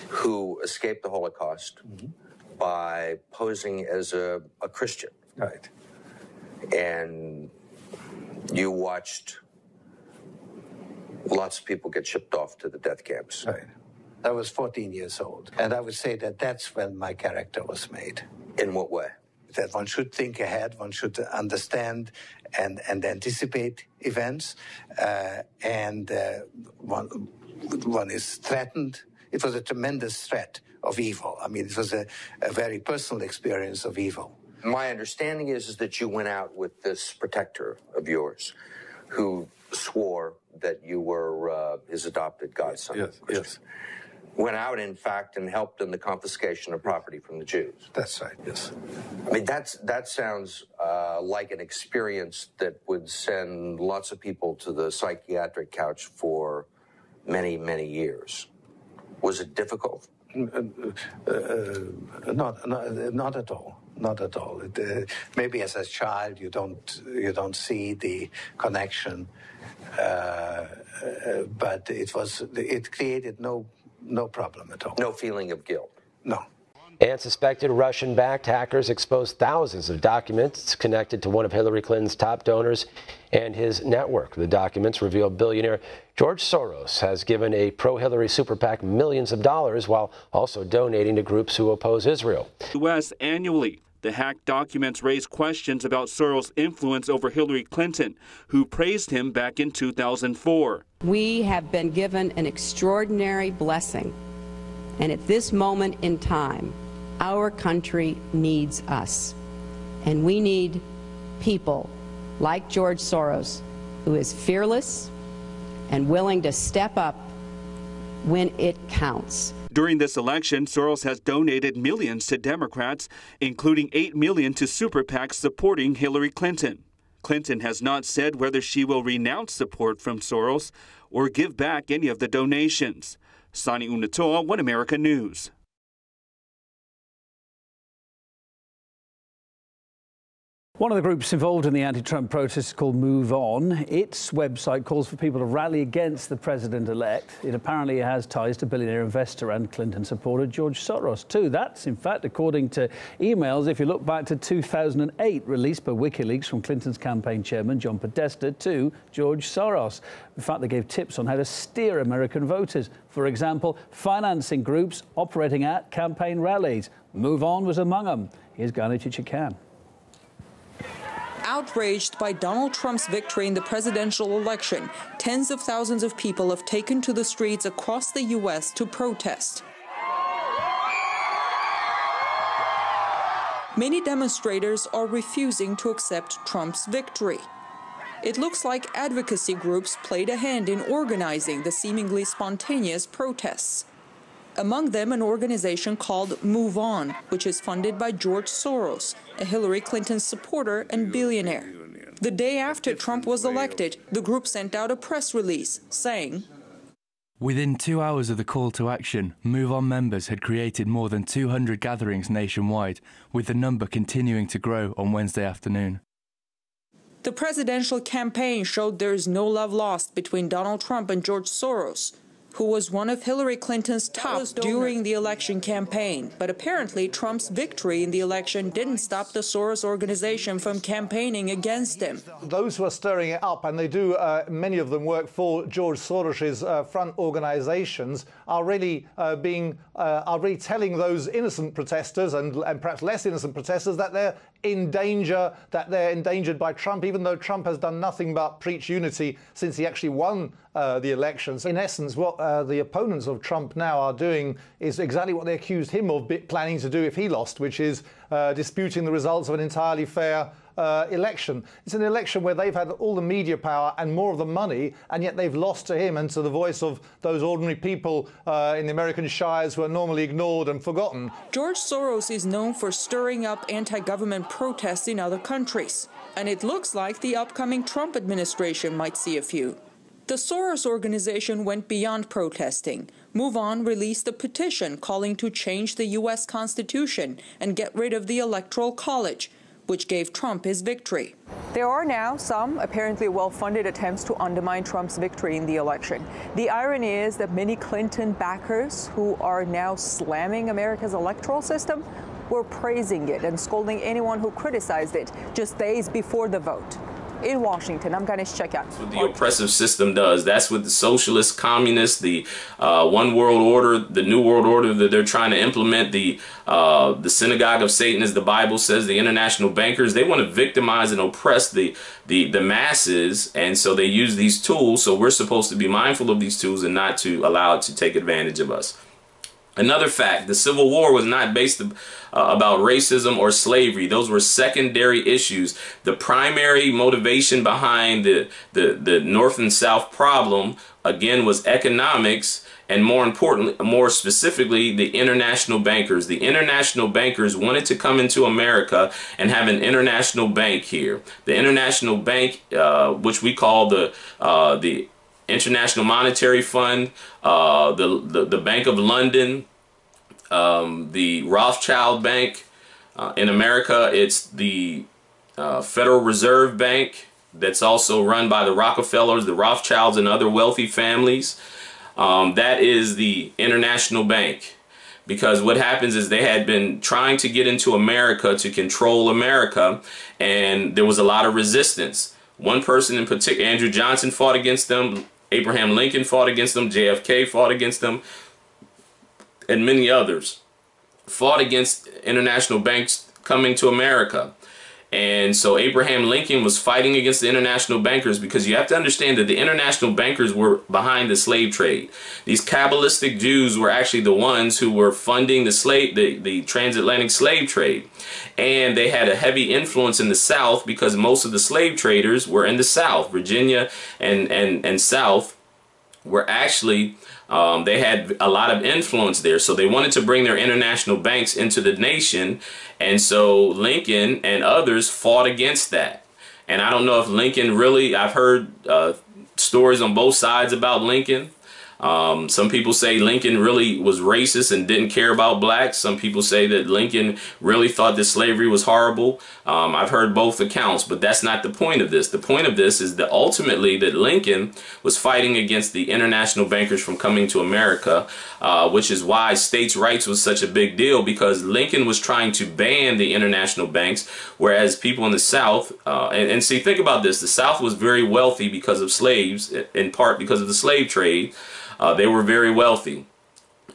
who escaped the Holocaust by posing as a Christian. Right. And you watched lots of people get shipped off to the death camps. Right. I was 14 years old. And I would say that that's when my character was made. In what way? That one should think ahead, one should understand and anticipate events, and one is threatened. It was a tremendous threat of evil. I mean, it was a very personal experience of evil. My understanding is that you went out with this protector of yours who swore that you were his adopted godson. Yes, yes. Went out, in fact, and helped in the confiscation of property from the Jews. That's right, yes. I mean, that sounds like an experience that would send lots of people to the psychiatric couch for many, many years. Was it difficult? Not at all. Not at all. Maybe as a child you don't see the connection, but it created no problem at all. No feeling of guilt? No. And suspected Russian-backed hackers exposed thousands of documents connected to one of Hillary Clinton's top donors and his network. The documents reveal billionaire George Soros has given a pro-Hillary super PAC millions of dollars while also donating to groups who oppose Israel. U.S. annually, the hacked documents raise questions about Soros' influence over Hillary Clinton, who praised him back in 2004. We have been given an extraordinary blessing, and at this moment in time, our country needs us, and we need people like George Soros, who is fearless and willing to step up when it counts. During this election, Soros has donated millions to Democrats, including $8 million to super PACs supporting Hillary Clinton. Clinton has not said whether she will renounce support from Soros or give back any of the donations. Sani Unatoa, One America News. One of the groups involved in the anti-Trump protests is called Move On. Its website calls for people to rally against the president-elect. It apparently has ties to billionaire investor and Clinton supporter George Soros, too. That's, in fact, according to emails, if you look back to 2008, released by WikiLeaks from Clinton's campaign chairman, John Podesta, to George Soros. In fact, they gave tips on how to steer American voters. For example, financing groups operating at campaign rallies. Move On was among them. Here's Gani Chichikyan. Outraged by Donald Trump's victory in the presidential election, tens of thousands of people have taken to the streets across the U.S. to protest. Many demonstrators are refusing to accept Trump's victory. It looks like advocacy groups played a hand in organizing the seemingly spontaneous protests. Among them, an organization called Move On, which is funded by George Soros, a Hillary Clinton supporter and billionaire. The day after Trump was elected, the group sent out a press release saying, "Within 2 hours of the call to action, Move On members had created more than 200 gatherings nationwide, with the number continuing to grow on Wednesday afternoon." The presidential campaign showed there is no love lost between Donald Trump and George Soros, who was one of Hillary Clinton's top during the election campaign. But apparently Trump's victory in the election didn't stop the Soros organization from campaigning against him. Those who are stirring it up, and they do, many of them work for George Soros's front organizations, are really telling those innocent protesters and perhaps less innocent protesters that they're in danger, that they're endangered by Trump, even though Trump has done nothing but preach unity since he actually won the elections. In essence, what the opponents of Trump now are doing is exactly what they accused him of planning to do if he lost, which is disputing the results of an entirely fair election. It's an election where they've had all the media power and more of the money, and yet they've lost to him and to the voice of those ordinary people in the American shires who are normally ignored and forgotten. George Soros is known for stirring up anti-government protests in other countries, and it looks like the upcoming Trump administration might see a few. The Soros organization went beyond protesting. Move On released a petition calling to change the U.S. Constitution and get rid of the Electoral College, which gave Trump his victory. There are now some apparently well-funded attempts to undermine Trump's victory in the election. The irony is that many Clinton backers who are now slamming America's electoral system were praising it and scolding anyone who criticized it just days before the vote. In Washington, I'm Ganesh Chakya. That's what the oppressive system does. That's what the socialist, communist, the one world order, the new world order that they're trying to implement, the synagogue of Satan, as the Bible says, the international bankers, they want to victimize and oppress the masses, and so they use these tools. So we're supposed to be mindful of these tools and not to allow it to take advantage of us. Another fact, the Civil War was not based about racism or slavery. Those were secondary issues. The primary motivation behind the North and South problem, again, was economics, and more importantly, more specifically, the international bankers. The international bankers wanted to come into America and have an international bank here. The international bank, which we call the International Monetary Fund, the Bank of London, the Rothschild Bank. In America, it's the Federal Reserve Bank, that's also run by the Rockefellers, the Rothschilds, and other wealthy families. That is the international bank. Because what happens is they had been trying to get into America to control America, and there was a lot of resistance. One person in particular, Andrew Johnson, fought against them. Abraham Lincoln fought against them. JFK fought against them. And many others fought against international banks coming to America. And so Abraham Lincoln was fighting against the international bankers, because you have to understand that the international bankers were behind the slave trade. These Kabbalistic Jews were actually the ones who were funding the transatlantic slave trade. And they had a heavy influence in the South, because most of the slave traders were in the South. Virginia and South were actually, they had a lot of influence there. So they wanted to bring their international banks into the nation. And so Lincoln and others fought against that. And I don't know if Lincoln really, I've heard stories on both sides about Lincoln. Some people say Lincoln really was racist and didn't care about blacks. Some people say that Lincoln really thought that slavery was horrible. I've heard both accounts, but that's not the point of this. The point of this is that ultimately that Lincoln was fighting against the international bankers from coming to America, which is why states' rights was such a big deal, because Lincoln was trying to ban the international banks, whereas people in the South, and see, think about this, the South was very wealthy because of slaves, in part because of the slave trade. They were very wealthy,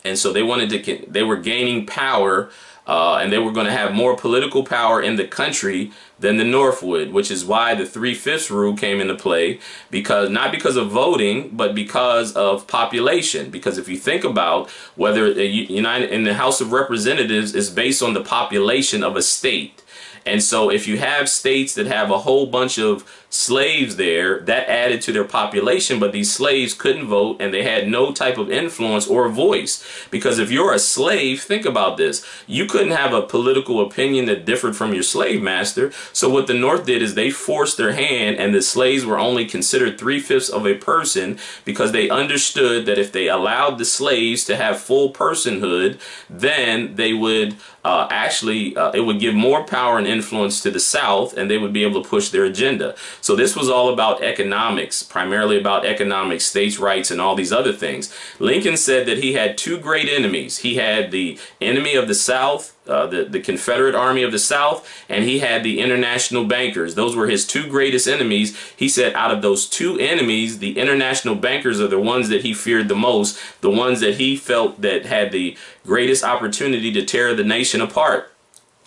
and so they were gaining power, and they were going to have more political power in the country than the North would, which is why the 3/5 rule came into play, because not because of voting, but because of population. Because if you think about whether in the House of Representatives is based on the population of a state. And so if you have states that have a whole bunch of slaves there, that added to their population, but these slaves couldn't vote and they had no type of influence or voice. Because if you're a slave, think about this, you couldn't have a political opinion that differed from your slave master. So what the North did is they forced their hand, and the slaves were only considered 3/5 of a person, because they understood that if they allowed the slaves to have full personhood, then they would it would give more power and influence to the South, and they would be able to push their agenda. So this was all about economics, primarily about economics, states' rights, and all these other things. Lincoln said that he had two great enemies. He had the enemy of the South, the Confederate Army of the South, and he had the international bankers. Those were his two greatest enemies. He said out of those two enemies, the international bankers are the ones that he feared the most, the ones that he felt that had the greatest opportunity to tear the nation apart.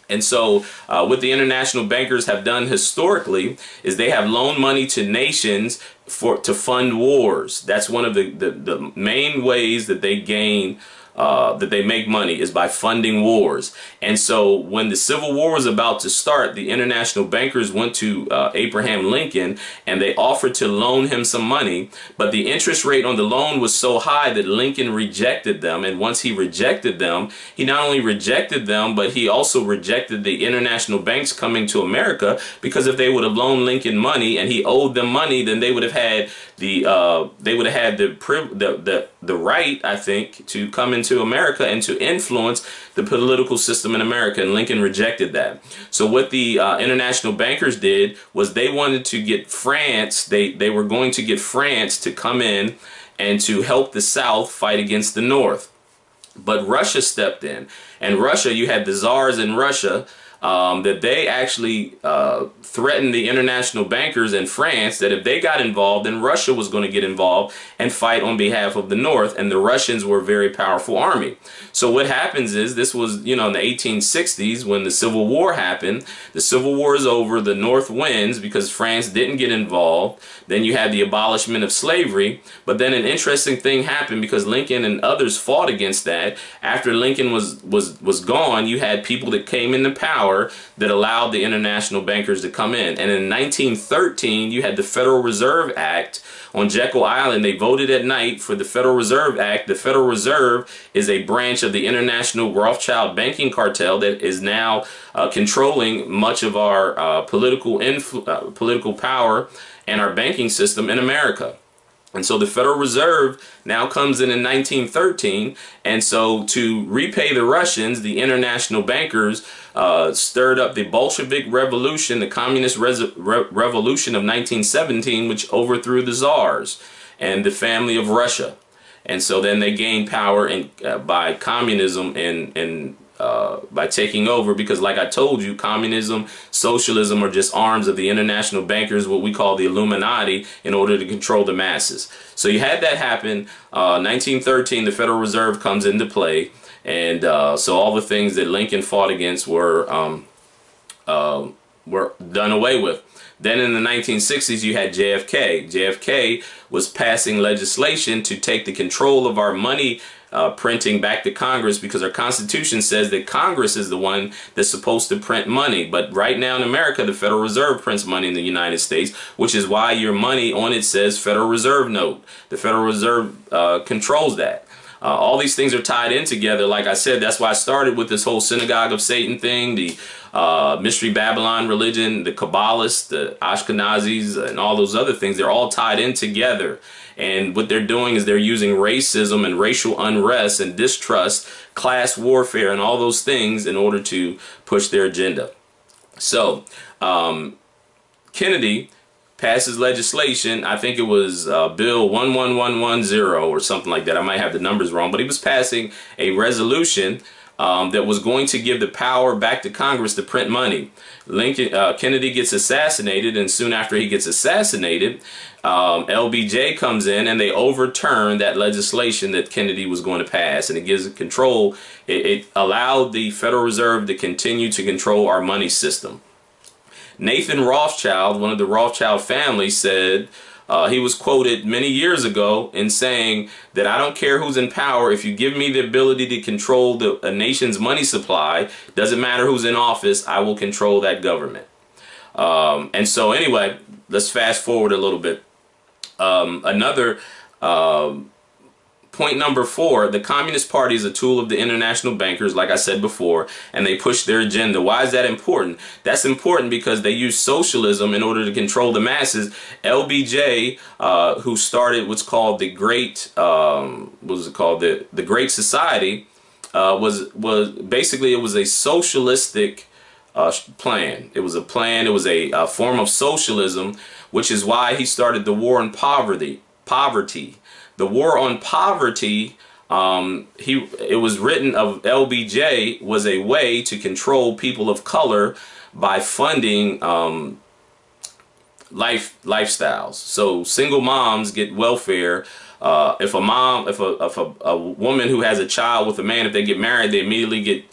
And so what the international bankers have done historically is they have loaned money to nations to fund wars. That's one of the main ways that they gain that they make money, is by funding wars. And so when the Civil War was about to start, the international bankers went to Abraham Lincoln and they offered to loan him some money, but the interest rate on the loan was so high that Lincoln rejected them. And once he rejected them, he not only rejected them, but he also rejected the international banks coming to America, because if they would have loaned Lincoln money and he owed them money, then they would have had the right, I think, to come into America and to influence the political system in America, and Lincoln rejected that. So what the international bankers did was they wanted to get France, they were going to get France to come in and to help the South fight against the North. But Russia stepped in, and Russia, you had the czars in Russia, that they actually threatened the international bankers in France that if they got involved, then Russia was going to get involved and fight on behalf of the North, and the Russians were a very powerful army. So what happens is, this was, you know, in the 1860s when the Civil War happened. The Civil War is over, the North wins because France didn't get involved. Then you had the abolishment of slavery, but then an interesting thing happened because Lincoln and others fought against that. After Lincoln was gone, you had people that came into power that allowed the international bankers to come in. And in 1913, you had the Federal Reserve Act on Jekyll Island. They voted at night for the Federal Reserve Act. The Federal Reserve is a branch of the international Rothschild banking cartel that is now controlling much of our political power and our banking system in America. And so the Federal Reserve now comes in 1913, and so to repay the Russians, the international bankers stirred up the Bolshevik Revolution, the Communist Revolution of 1917, which overthrew the Tsars and the family of Russia. And so then they gained power by communism and by taking over, because like I told you, communism, socialism are just arms of the international bankers, what we call the Illuminati, in order to control the masses. So you had that happen. 1913, the Federal Reserve comes into play, and so all the things that Lincoln fought against were done away with. Then in the 1960s, you had JFK. JFK was passing legislation to take the control of our money printing back to Congress, because our Constitution says that Congress is the one that's supposed to print money. But right now in America, the Federal Reserve prints money in the United States, which is why your money on it says Federal Reserve note. The Federal Reserve controls that. All these things are tied in together. Like I said, that's why I started with this whole Synagogue of Satan thing, the Mystery Babylon religion, the Kabbalists, the Ashkenazis, and all those other things. They're all tied in together. And what they're doing is they're using racism and racial unrest and distrust, class warfare, and all those things in order to push their agenda. So Kennedy passes legislation. I think it was Bill 11110 or something like that. I might have the numbers wrong, but he was passing a resolution that was going to give the power back to Congress to print money. Kennedy gets assassinated, and soon after he gets assassinated, LBJ comes in and they overturn that legislation that Kennedy was going to pass, and it gives control. It allowed the Federal Reserve to continue to control our money system. Nathan Rothschild, one of the Rothschild family, said, he was quoted many years ago in saying that I don't care who's in power. If you give me the ability to control a nation's money supply, doesn't matter who's in office, I will control that government. And so anyway, let's fast forward a little bit. Point number 4, the Communist Party is a tool of the international bankers, like I said before, and they push their agenda. Why is that important? That's important because they use socialism in order to control the masses. LBJ, who started what's called the Great, the Great Society, was basically, it was a socialistic plan. It was a plan. It was a form of socialism, which is why he started the war on poverty. The war on poverty, it was written of LBJ, was a way to control people of color by funding lifestyles. So single moms get welfare. If a woman who has a child with a man, if they get married, they immediately get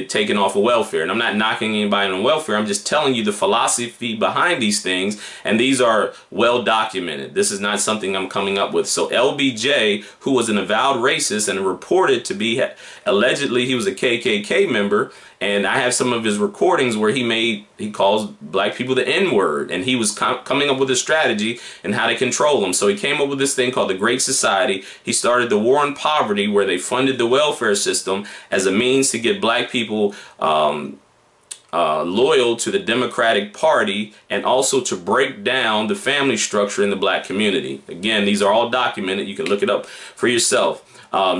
taken off of welfare. And I'm not knocking anybody on welfare. I'm just telling you the philosophy behind these things, and these are well documented. This is not something I'm coming up with. So LBJ, who was an avowed racist and reported to be, allegedly he was a KKK member, and I have some of his recordings where he calls black people the N-word, and he was coming up with a strategy and how to control them. So he came up with this thing called the Great Society. He started the war on poverty, where they funded the welfare system as a means to get black people loyal to the Democratic Party, and also to break down the family structure in the black community. Again, these are all documented. You can look it up for yourself.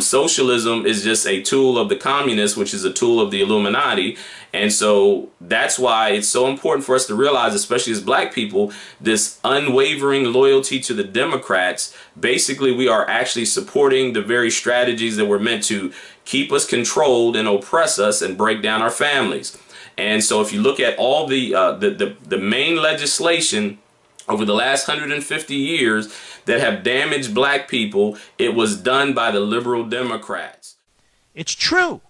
Socialism is just a tool of the communists, which is a tool of the Illuminati. And so that's why it's so important for us to realize, especially as black people, this unwavering loyalty to the Democrats. Basically, we are actually supporting the very strategies that were meant to keep us controlled and oppress us and break down our families. And so if you look at all the main legislation over the last 150 years that have damaged black people, it was done by the liberal Democrats. It's true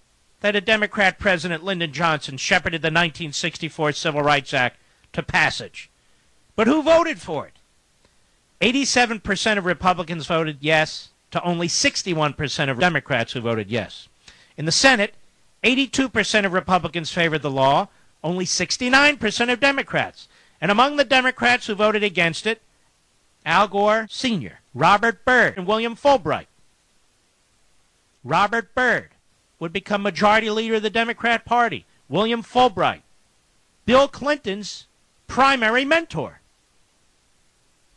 that a Democrat president, Lyndon Johnson, shepherded the 1964 Civil Rights Act to passage. But who voted for it? 87% of Republicans voted yes to only 61% of Democrats who voted yes. In the Senate, 82% of Republicans favored the law, only 69% of Democrats. And among the Democrats who voted against it, Al Gore Sr., Robert Byrd, and William Fulbright. Robert Byrd would become majority leader of the Democrat Party. William Fulbright, Bill Clinton's primary mentor.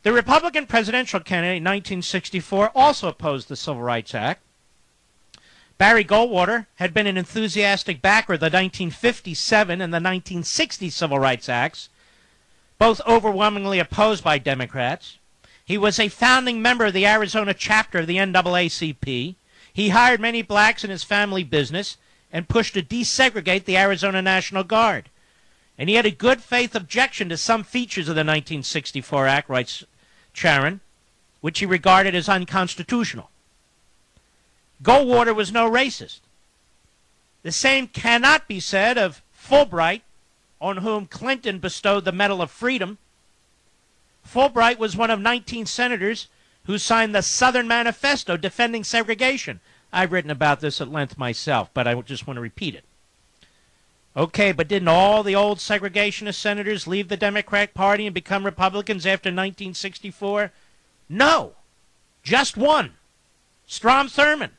The Republican presidential candidate in 1964 also opposed the Civil Rights Act. Barry Goldwater had been an enthusiastic backer of the 1957 and the 1960 Civil Rights Acts, both overwhelmingly opposed by Democrats. He was a founding member of the Arizona chapter of the NAACP. He hired many blacks in his family business and pushed to desegregate the Arizona National Guard. And he had a good faith objection to some features of the 1964 Act, writes Charon, which he regarded as unconstitutional. Goldwater was no racist. The same cannot be said of Fulbright, on whom Clinton bestowed the Medal of Freedom. Fulbright was one of 19 senators who signed the Southern Manifesto defending segregation. I've written about this at length myself, but I just want to repeat it. Okay, but didn't all the old segregationist senators leave the Democratic Party and become Republicans after 1964? No, just one, Strom Thurmond.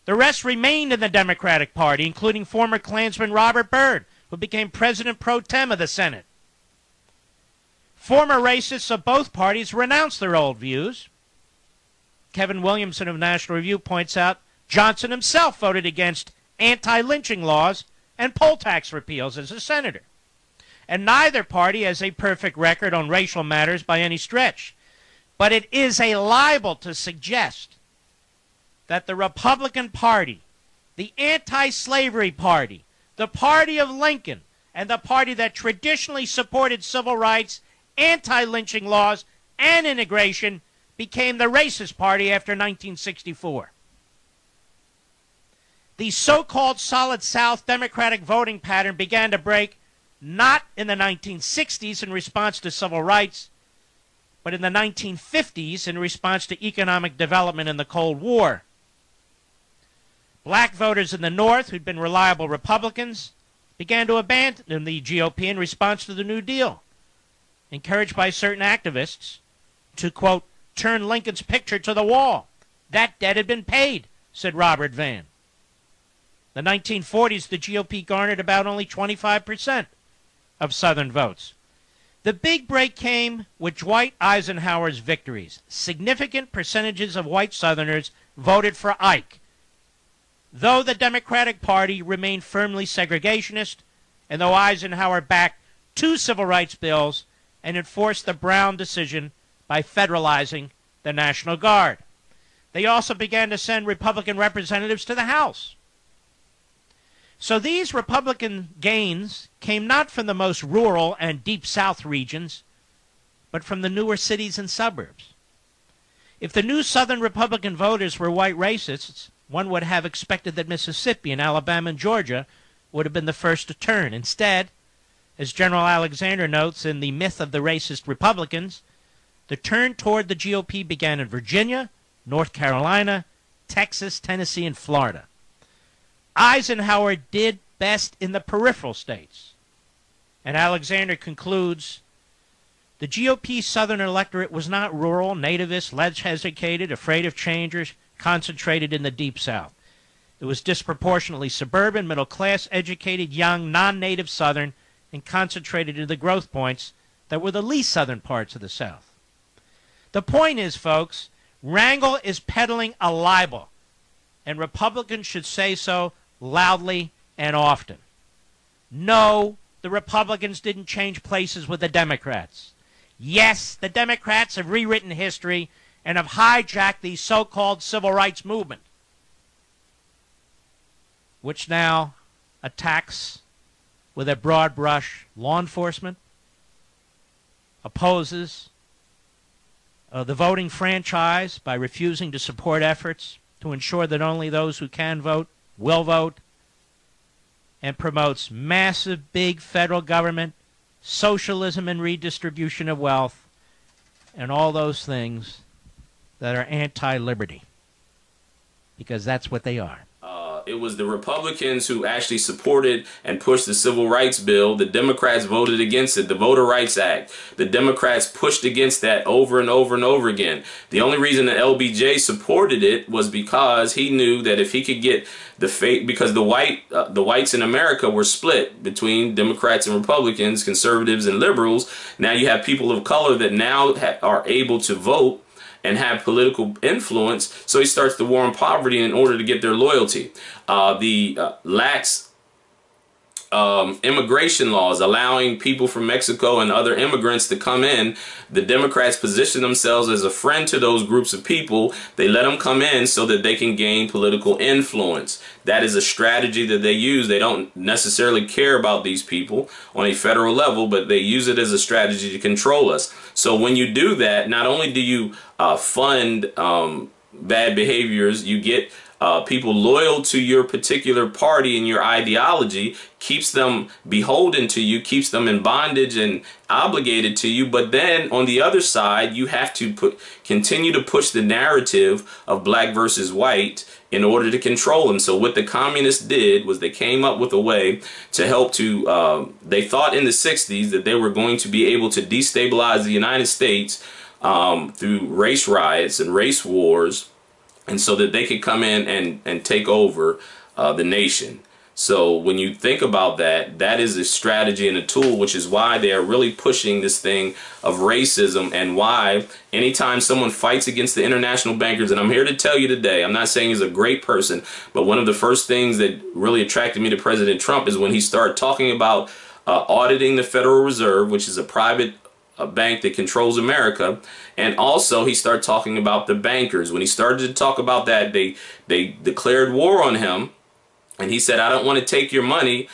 The rest remained in the Democratic Party, including former Klansman Robert Byrd, who became president pro tem of the Senate. Former racists of both parties renounced their old views. Kevin Williamson of National Review points out Johnson himself voted against anti-lynching laws and poll tax repeals as a senator. And neither party has a perfect record on racial matters by any stretch. But it is a libel to suggest that the Republican Party, the anti-slavery party, the party of Lincoln, and the party that traditionally supported civil rights, anti-lynching laws, and integration became the racist party after 1964. The so-called Solid South Democratic voting pattern began to break not in the 1960s in response to civil rights, but in the 1950s in response to economic development in the Cold War. Black voters in the North, who'd been reliable Republicans, began to abandon the GOP in response to the New Deal, encouraged by certain activists to, quote, turn Lincoln's picture to the wall. That debt had been paid, said Robert Vann. In the 1940s, the GOP garnered about only 25% of Southern votes. The big break came with Dwight Eisenhower's victories. Significant percentages of white Southerners voted for Ike, though the Democratic Party remained firmly segregationist, and though Eisenhower backed 2 civil rights bills and enforced the Brown decision by federalizing the National Guard. They also began to send Republican representatives to the House. So these Republican gains came not from the most rural and deep South regions, but from the newer cities and suburbs. If the new Southern Republican voters were white racists, one would have expected that Mississippi and Alabama and Georgia would have been the first to turn. Instead, as General Alexander notes in The Myth of the Racist Republicans, the turn toward the GOP began in Virginia, North Carolina, Texas, Tennessee, and Florida. Eisenhower did best in the peripheral states. And Alexander concludes, the GOP Southern electorate was not rural, nativist, less educated, afraid of change, or concentrated in the Deep South. It was disproportionately suburban, middle-class, educated, young, non-native Southern, and concentrated in the growth points that were the least Southern parts of the South. The point is, folks, Rangel is peddling a libel, and Republicans should say so loudly and often. No, the Republicans didn't change places with the Democrats. Yes, the Democrats have rewritten history and have hijacked the so-called civil rights movement, which now attacks with a broad brush law enforcement, opposes the voting franchise by refusing to support efforts to ensure that only those who can vote will vote, and promotes massive big federal government, socialism and redistribution of wealth, and all those things that are anti-liberty, because that's what they are. It was the Republicans who actually supported and pushed the Civil Rights Bill. The Democrats voted against it, the Voter Rights Act. The Democrats pushed against that over and over and over again. The only reason that LBJ supported it was because he knew that if he could get the fate, because the whites in America were split between Democrats and Republicans, conservatives and liberals. Now you have people of color that now are able to vote and have political influence, so he starts the war on poverty in order to get their loyalty. Lax immigration laws allowing people from Mexico and other immigrants to come in. The Democrats position themselves as a friend to those groups of people. They let them come in so that they can gain political influence. That is a strategy that they use. They don't necessarily care about these people on a federal level, but they use it as a strategy to control us. So when you do that, not only do you fund bad behaviors, you get people loyal to your particular party and your ideology, keeps them beholden to you, keeps them in bondage and obligated to you. But then on the other side, you have to continue to push the narrative of black versus white in order to control them. So what the communists did was they came up with a way to help to, they thought in the 60s that they were going to be able to destabilize the United States through race riots and race wars, and so that they could come in and take over the nation. So when you think about that, that is a strategy and a tool, which is why they are really pushing this thing of racism, and why anytime someone fights against the international bankers, and I'm here to tell you today, I'm not saying he's a great person, but one of the first things that really attracted me to President Trump is when he started talking about auditing the Federal Reserve, which is a private bank that controls America. And also he started talking about the bankers. When he started to talk about that, they declared war on him. And he said, I don't want to take your money.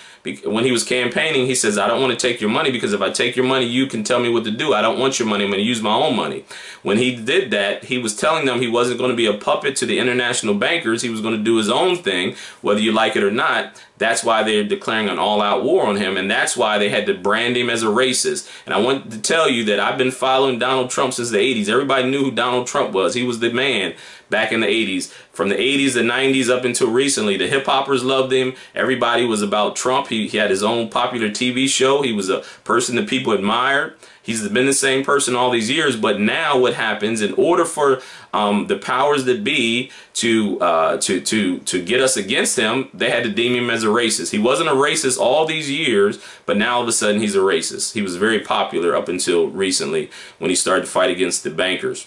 When he was campaigning, he says, I don't want to take your money, because if I take your money, you can tell me what to do. I don't want your money. I'm going to use my own money. When he did that, he was telling them he wasn't going to be a puppet to the international bankers. He was going to do his own thing, whether you like it or not. That's why they're declaring an all-out war on him, and that's why they had to brand him as a racist. And I want to tell you that I've been following Donald Trump since the 80s. Everybody knew who Donald Trump was. He was the man back in the 80s. From the 80s and 90s up until recently, the hip-hoppers loved him. Everybody was about Trump. He had his own popular TV show. He was a person that people admired. He's been the same person all these years, but now what happens, in order for the powers that be to get us against him, they had to deem him as a racist. He wasn't a racist all these years, but now all of a sudden he's a racist. He was very popular up until recently when he started to fight against the bankers.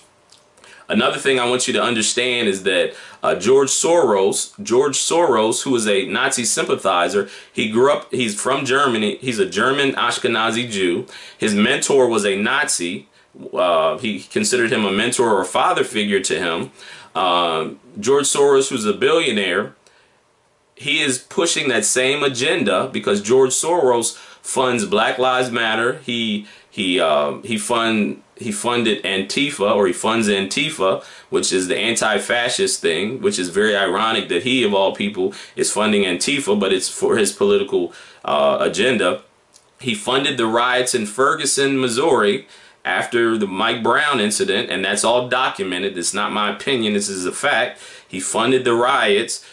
Another thing I want you to understand is that George Soros, who is a Nazi sympathizer, he's from Germany. He's a German Ashkenazi Jew. His mentor was a Nazi. He considered him a mentor or a father figure to him. George Soros, who's a billionaire, he is pushing that same agenda because George Soros funds Black Lives Matter. He funded Antifa, or he funds Antifa, which is the anti-fascist thing, which is very ironic that he, of all people, is funding Antifa, but it's for his political agenda. He funded the riots in Ferguson, Missouri, after the Mike Brown incident, and that's all documented. It's not my opinion. This is a fact. He funded the riots.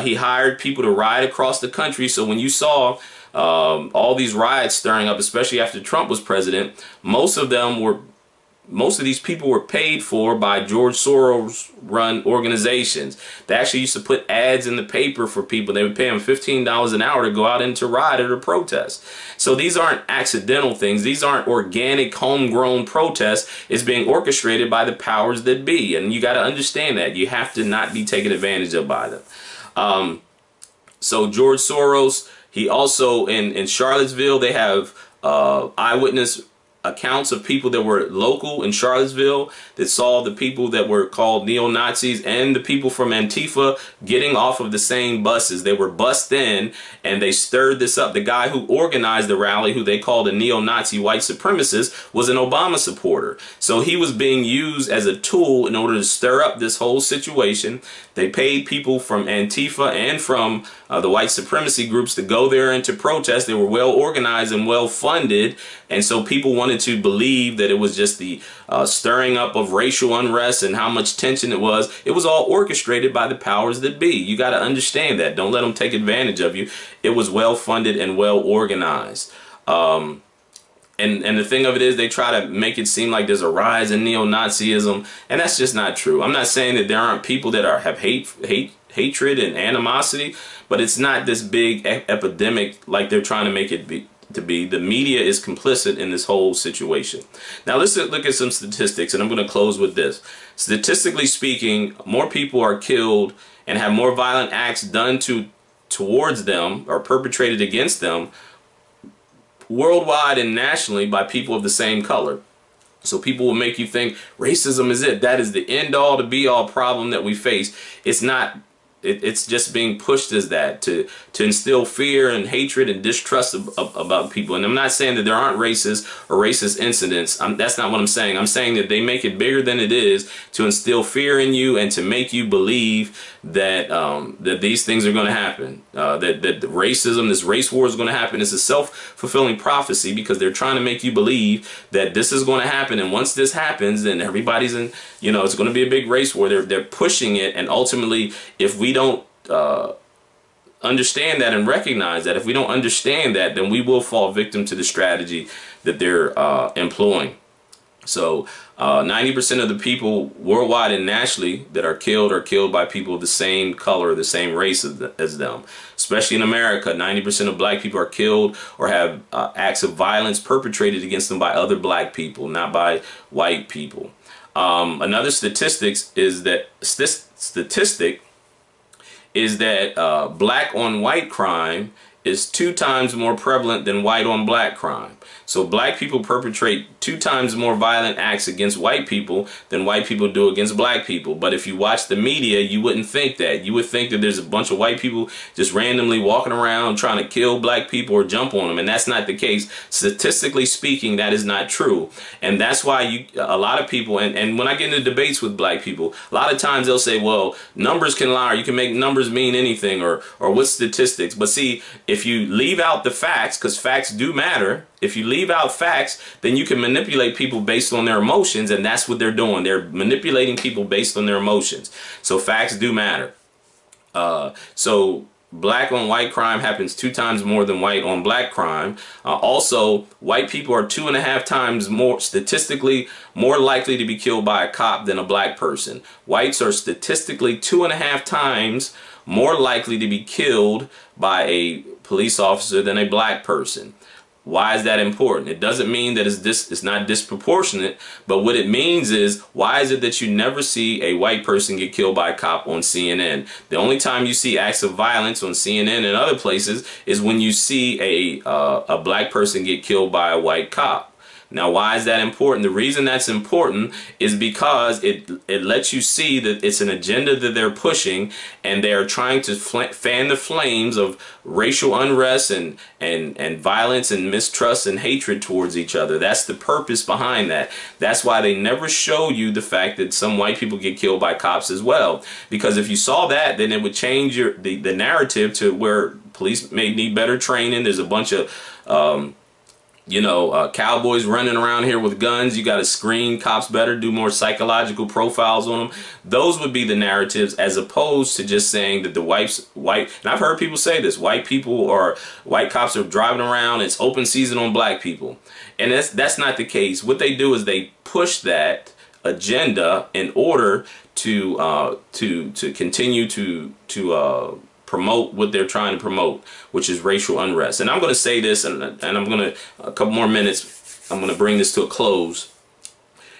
He hired people to ride across the country. So when you saw all these riots stirring up, especially after Trump was president, most of these people were paid for by George Soros run organizations. They actually used to put ads in the paper for people. They would pay them $15 an hour to go out and to riot or to protest. So these aren't accidental things. These aren't organic, homegrown protests. It's being orchestrated by the powers that be. And you got to understand that. You have to not be taken advantage of by them. So George Soros, he also, in Charlottesville, they have eyewitness accounts of people that were local in Charlottesville that saw the people that were called neo-Nazis and the people from Antifa getting off of the same buses. They were bussed in and they stirred this up. The guy who organized the rally, who they called a neo-Nazi white supremacist, was an Obama supporter. So he was being used as a tool in order to stir up this whole situation. They paid people from Antifa and from the white supremacy groups to go there and to protest. They were well organized and well funded, and so people wanted to believe that it was just the stirring up of racial unrest and how much tension it was. It was all orchestrated by the powers that be. You got to understand that. Don't let them take advantage of you. It was well funded and well organized. And the thing of it is, they try to make it seem like there's a rise in neo-Nazism, and that's just not true. I'm not saying that there aren't people that have hatred and animosity, but it's not this big epidemic like they're trying to make it to be. The media is complicit in this whole situation. Now let's look at some statistics, and I'm going to close with this. Statistically speaking, more people are killed and have more violent acts done towards them or perpetrated against them worldwide and nationally by people of the same color. So people will make you think racism is it. That is the end all to be all problem that we face. It's not. It's just being pushed as that to instill fear and hatred and distrust about people. And I'm not saying that there aren't racist or racist incidents. That's not what I'm saying. I'm saying that they make it bigger than it is to instill fear in you and to make you believe that that these things are going to happen. That racism, this race war is going to happen. It's a self-fulfilling prophecy because they're trying to make you believe that this is going to happen. And once this happens, then everybody's in, it's going to be a big race war. They're pushing it. And ultimately, if we don't understand that and recognize that, if we don't understand that, then we will fall victim to the strategy that they're employing. So 90% of the people worldwide and nationally that are killed by people of the same color or the same race as them. Especially in America, 90% of black people are killed or have acts of violence perpetrated against them by other black people, not by white people. Another statistic is that black on white crime is 2 times more prevalent than white on black crime. So black people perpetrate 2 times more violent acts against white people than white people do against black people. But if you watch the media, you wouldn't think that. You would think that there's a bunch of white people just randomly walking around trying to kill black people or jump on them. And that's not the case. Statistically speaking, that is not true. And that's why a lot of people, and when I get into debates with black people, a lot of times they'll say, well, numbers can lie, or you can make numbers mean anything, or what's statistics? But see, if you leave out the facts, because facts do matter, if you leave out facts, then you can manipulate people based on their emotions, and that's what they're doing. They're manipulating people based on their emotions. So facts do matter. So black on white crime happens 2 times more than white on black crime. Also, white people are 2.5 times more statistically more likely to be killed by a cop than a black person. Whites are statistically 2.5 times more likely to be killed by a police officer than a black person. Why is that important? It doesn't mean that it's not disproportionate, but what it means is, why is it that you never see a white person get killed by a cop on CNN? The only time you see acts of violence on CNN and other places is when you see a black person get killed by a white cop. Now, why is that important? The reason that's important is because it lets you see that it's an agenda that they're pushing, and they are trying to fan the flames of racial unrest and violence and mistrust and hatred towards each other. That's the purpose behind that. That's why they never show you the fact that some white people get killed by cops as well. Because if you saw that, then it would change the narrative to where police may need better training. There's a bunch of cowboys running around here with guns. You got to screen cops better, do more psychological profiles on them. Those would be the narratives, as opposed to just saying that the white, and I've heard people say this, white cops are driving around, it's open season on black people. And that's not the case. What they do is they push that agenda in order to continue to promote what they're trying to promote, which is racial unrest. And I'm going to say this, and I'm going to, a couple more minutes, I'm going to bring this to a close.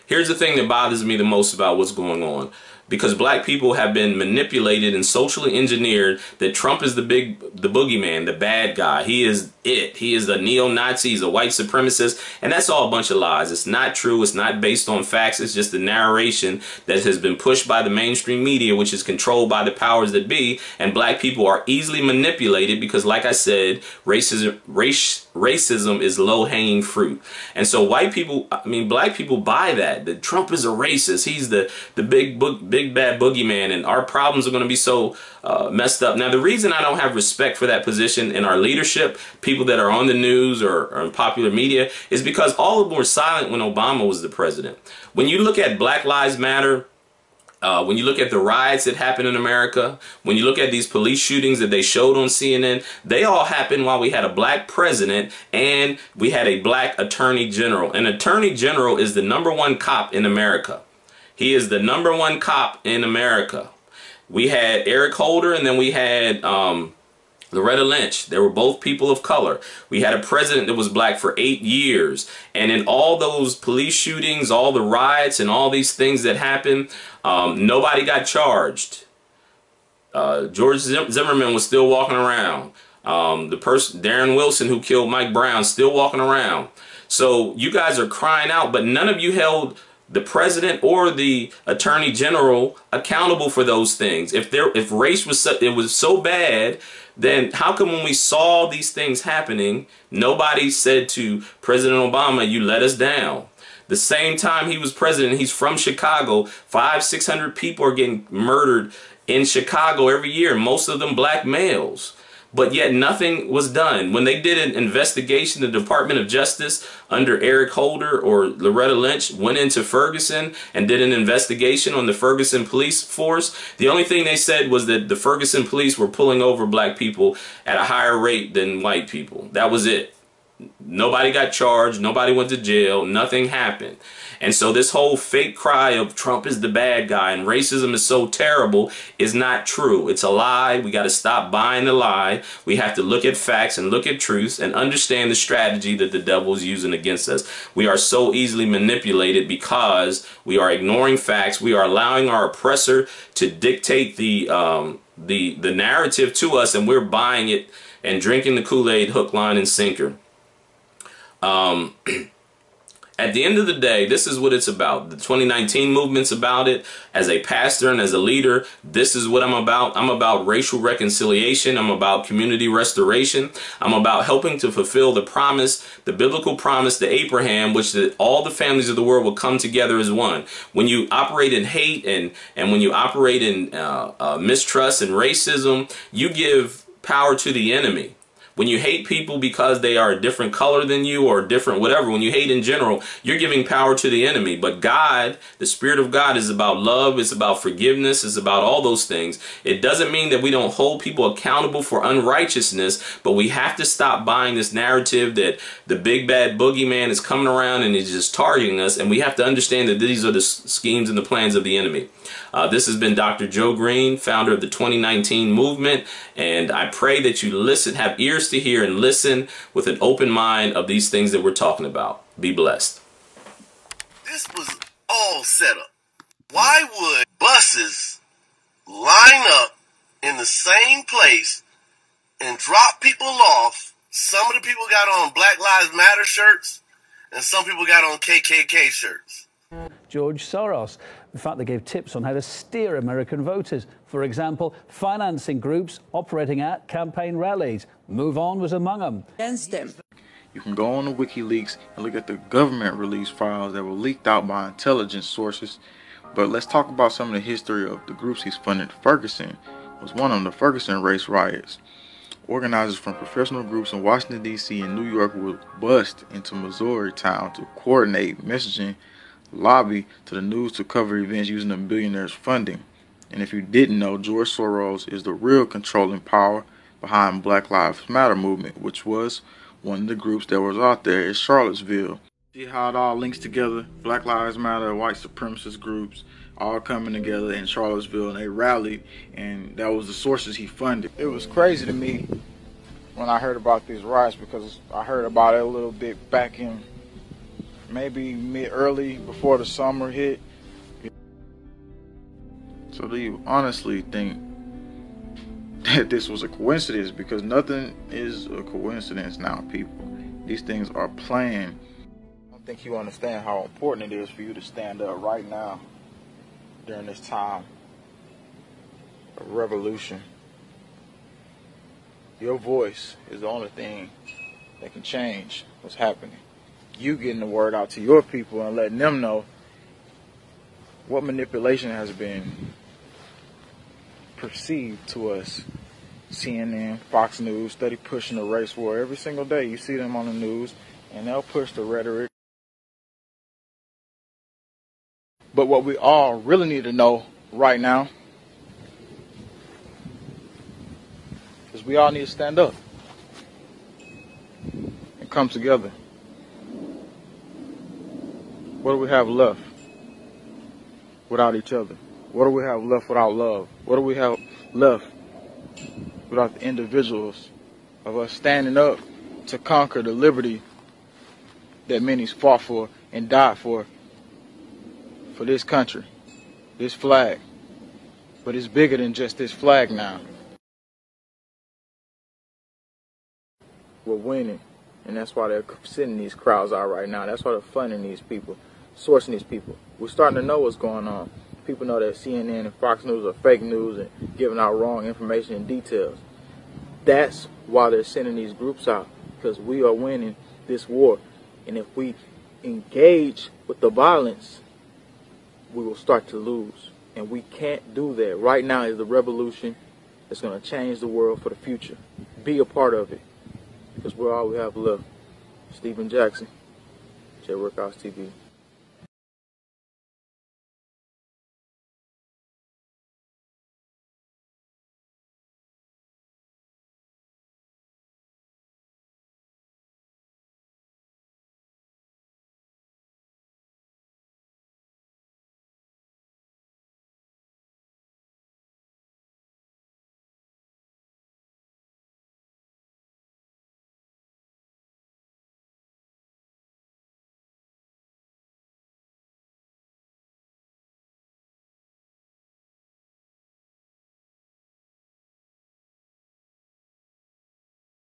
Here's the thing that bothers me the most about what's going on. because black people have been manipulated and socially engineered that Trump is the boogeyman, the bad guy. He is it. He is a neo-Nazi. He's a white supremacist. And that's all a bunch of lies. It's not true. It's not based on facts. It's just the narration that has been pushed by the mainstream media, which is controlled by the powers that be. And black people are easily manipulated because, like I said, racism is low-hanging fruit. And so white people, black people buy that Trump is a racist. He's the big bad boogeyman, and our problems are going to be so messed up. Now, the reason I don't have respect for that position in our leadership, people that are on the news or in popular media, is because all of them were silent when Obama was the president. When you look at Black Lives Matter, when you look at the riots that happened in America, when you look at these police shootings that they showed on CNN, they all happened while we had a black president and we had a black attorney general. An attorney general is the #1 cop in America. He is the #1 cop in America. We had Eric Holder, and then we had Loretta Lynch. They were both people of color. We had a president that was black for 8 years. And in all those police shootings, all the riots and all these things that happened, nobody got charged. George Zimmerman was still walking around. Darren Wilson, who killed Mike Brown, still walking around. So you guys are crying out, but none of you held the president or the attorney general accountable for those things. If race was so bad, then how come when we saw these things happening, nobody said to President Obama, you let us down? The same time he was president, he's from Chicago. 500-600 people are getting murdered in Chicago every year, most of them black males. But yet nothing was done. When they did an investigation, the Department of Justice under Eric Holder or Loretta Lynch went into Ferguson and did an investigation on the Ferguson police force. The only thing they said was that the Ferguson police were pulling over black people at a higher rate than white people. That was it. Nobody got charged. Nobody went to jail. Nothing happened. And so this whole fake cry of Trump is the bad guy and racism is so terrible is not true. It's a lie. We got to stop buying the lie. We have to look at facts and look at truths and understand the strategy that the devil is using against us. We are so easily manipulated because we are ignoring facts. We are allowing our oppressor to dictate the narrative to us, and we're buying it and drinking the Kool-Aid hook, line, and sinker. At the end of the day, this is what it's about. The 2019 movement's about it. As a pastor and as a leader, this is what I'm about. I'm about racial reconciliation. I'm about community restoration. I'm about helping to fulfill the promise, the biblical promise to Abraham, which that all the families of the world will come together as one. When you operate in hate and when you operate in mistrust and racism, you give power to the enemy. When you hate people because they are a different color than you or different whatever, when you hate in general, you're giving power to the enemy. But God, the Spirit of God, is about love, it's about forgiveness, it's about all those things. It doesn't mean that we don't hold people accountable for unrighteousness, but we have to stop buying this narrative that the big bad boogeyman is coming around and is just targeting us, and we have to understand that these are the schemes and the plans of the enemy. This has been Dr. Joe Green, founder of the 2019 movement, and I pray that you listen, have ears to hear, and listen with an open mind of these things that we're talking about. Be blessed. This was all set up. Why would buses line up in the same place and drop people off? Some of the people got on Black Lives Matter shirts, and some people got on KKK shirts. George Soros. In fact, they gave tips on how to steer American voters. For example, financing groups operating at campaign rallies. Move On was among them. Against them. You can go on to WikiLeaks and look at the government release files that were leaked out by intelligence sources. But let's talk about some of the history of the groups he's funded. Ferguson was one of them, the Ferguson race riots. Organizers from professional groups in Washington, D.C. and New York would bust into Missouri town to coordinate messaging, lobby to the news to cover events using the billionaires' funding. And if you didn't know, George Soros is the real controlling power behind Black Lives Matter movement, which was one of the groups that was out there in Charlottesville. See how it all links together? Black Lives Matter, white supremacist groups, all coming together in Charlottesville, and they rallied, and that was the sources he funded. It was crazy to me when I heard about these riots, because I heard about it a little bit back in maybe early before the summer hit. So do you honestly think that this was a coincidence? Because nothing is a coincidence now, people. These things are planned. I don't think you understand how important it is for you to stand up right now during this time of revolution. Your voice is the only thing that can change what's happening. You getting the word out to your people and letting them know what manipulation has been perceived to us. CNN, Fox News, steady pushing the race war every single day. You see them on the news, and they'll push the rhetoric. But what we all really need to know right now is we all need to stand up and come together. What do we have left without each other? What do we have left without love? What do we have left without the individuals of us standing up to conquer the liberty that many fought for and died for this country, this flag? But it's bigger than just this flag now. We're winning, and that's why they're sending these crowds out right now. That's why they're funding these people, sourcing these people. We're starting to know what's going on. People know that CNN and Fox News are fake news and giving out wrong information and details. That's why they're sending these groups out, because we are winning this war. And if we engage with the violence, we will start to lose. And we can't do that. Right now is the revolution that's going to change the world for the future. Be a part of it, because we're all we have left. Stephen Jackson, J Workhouse TV.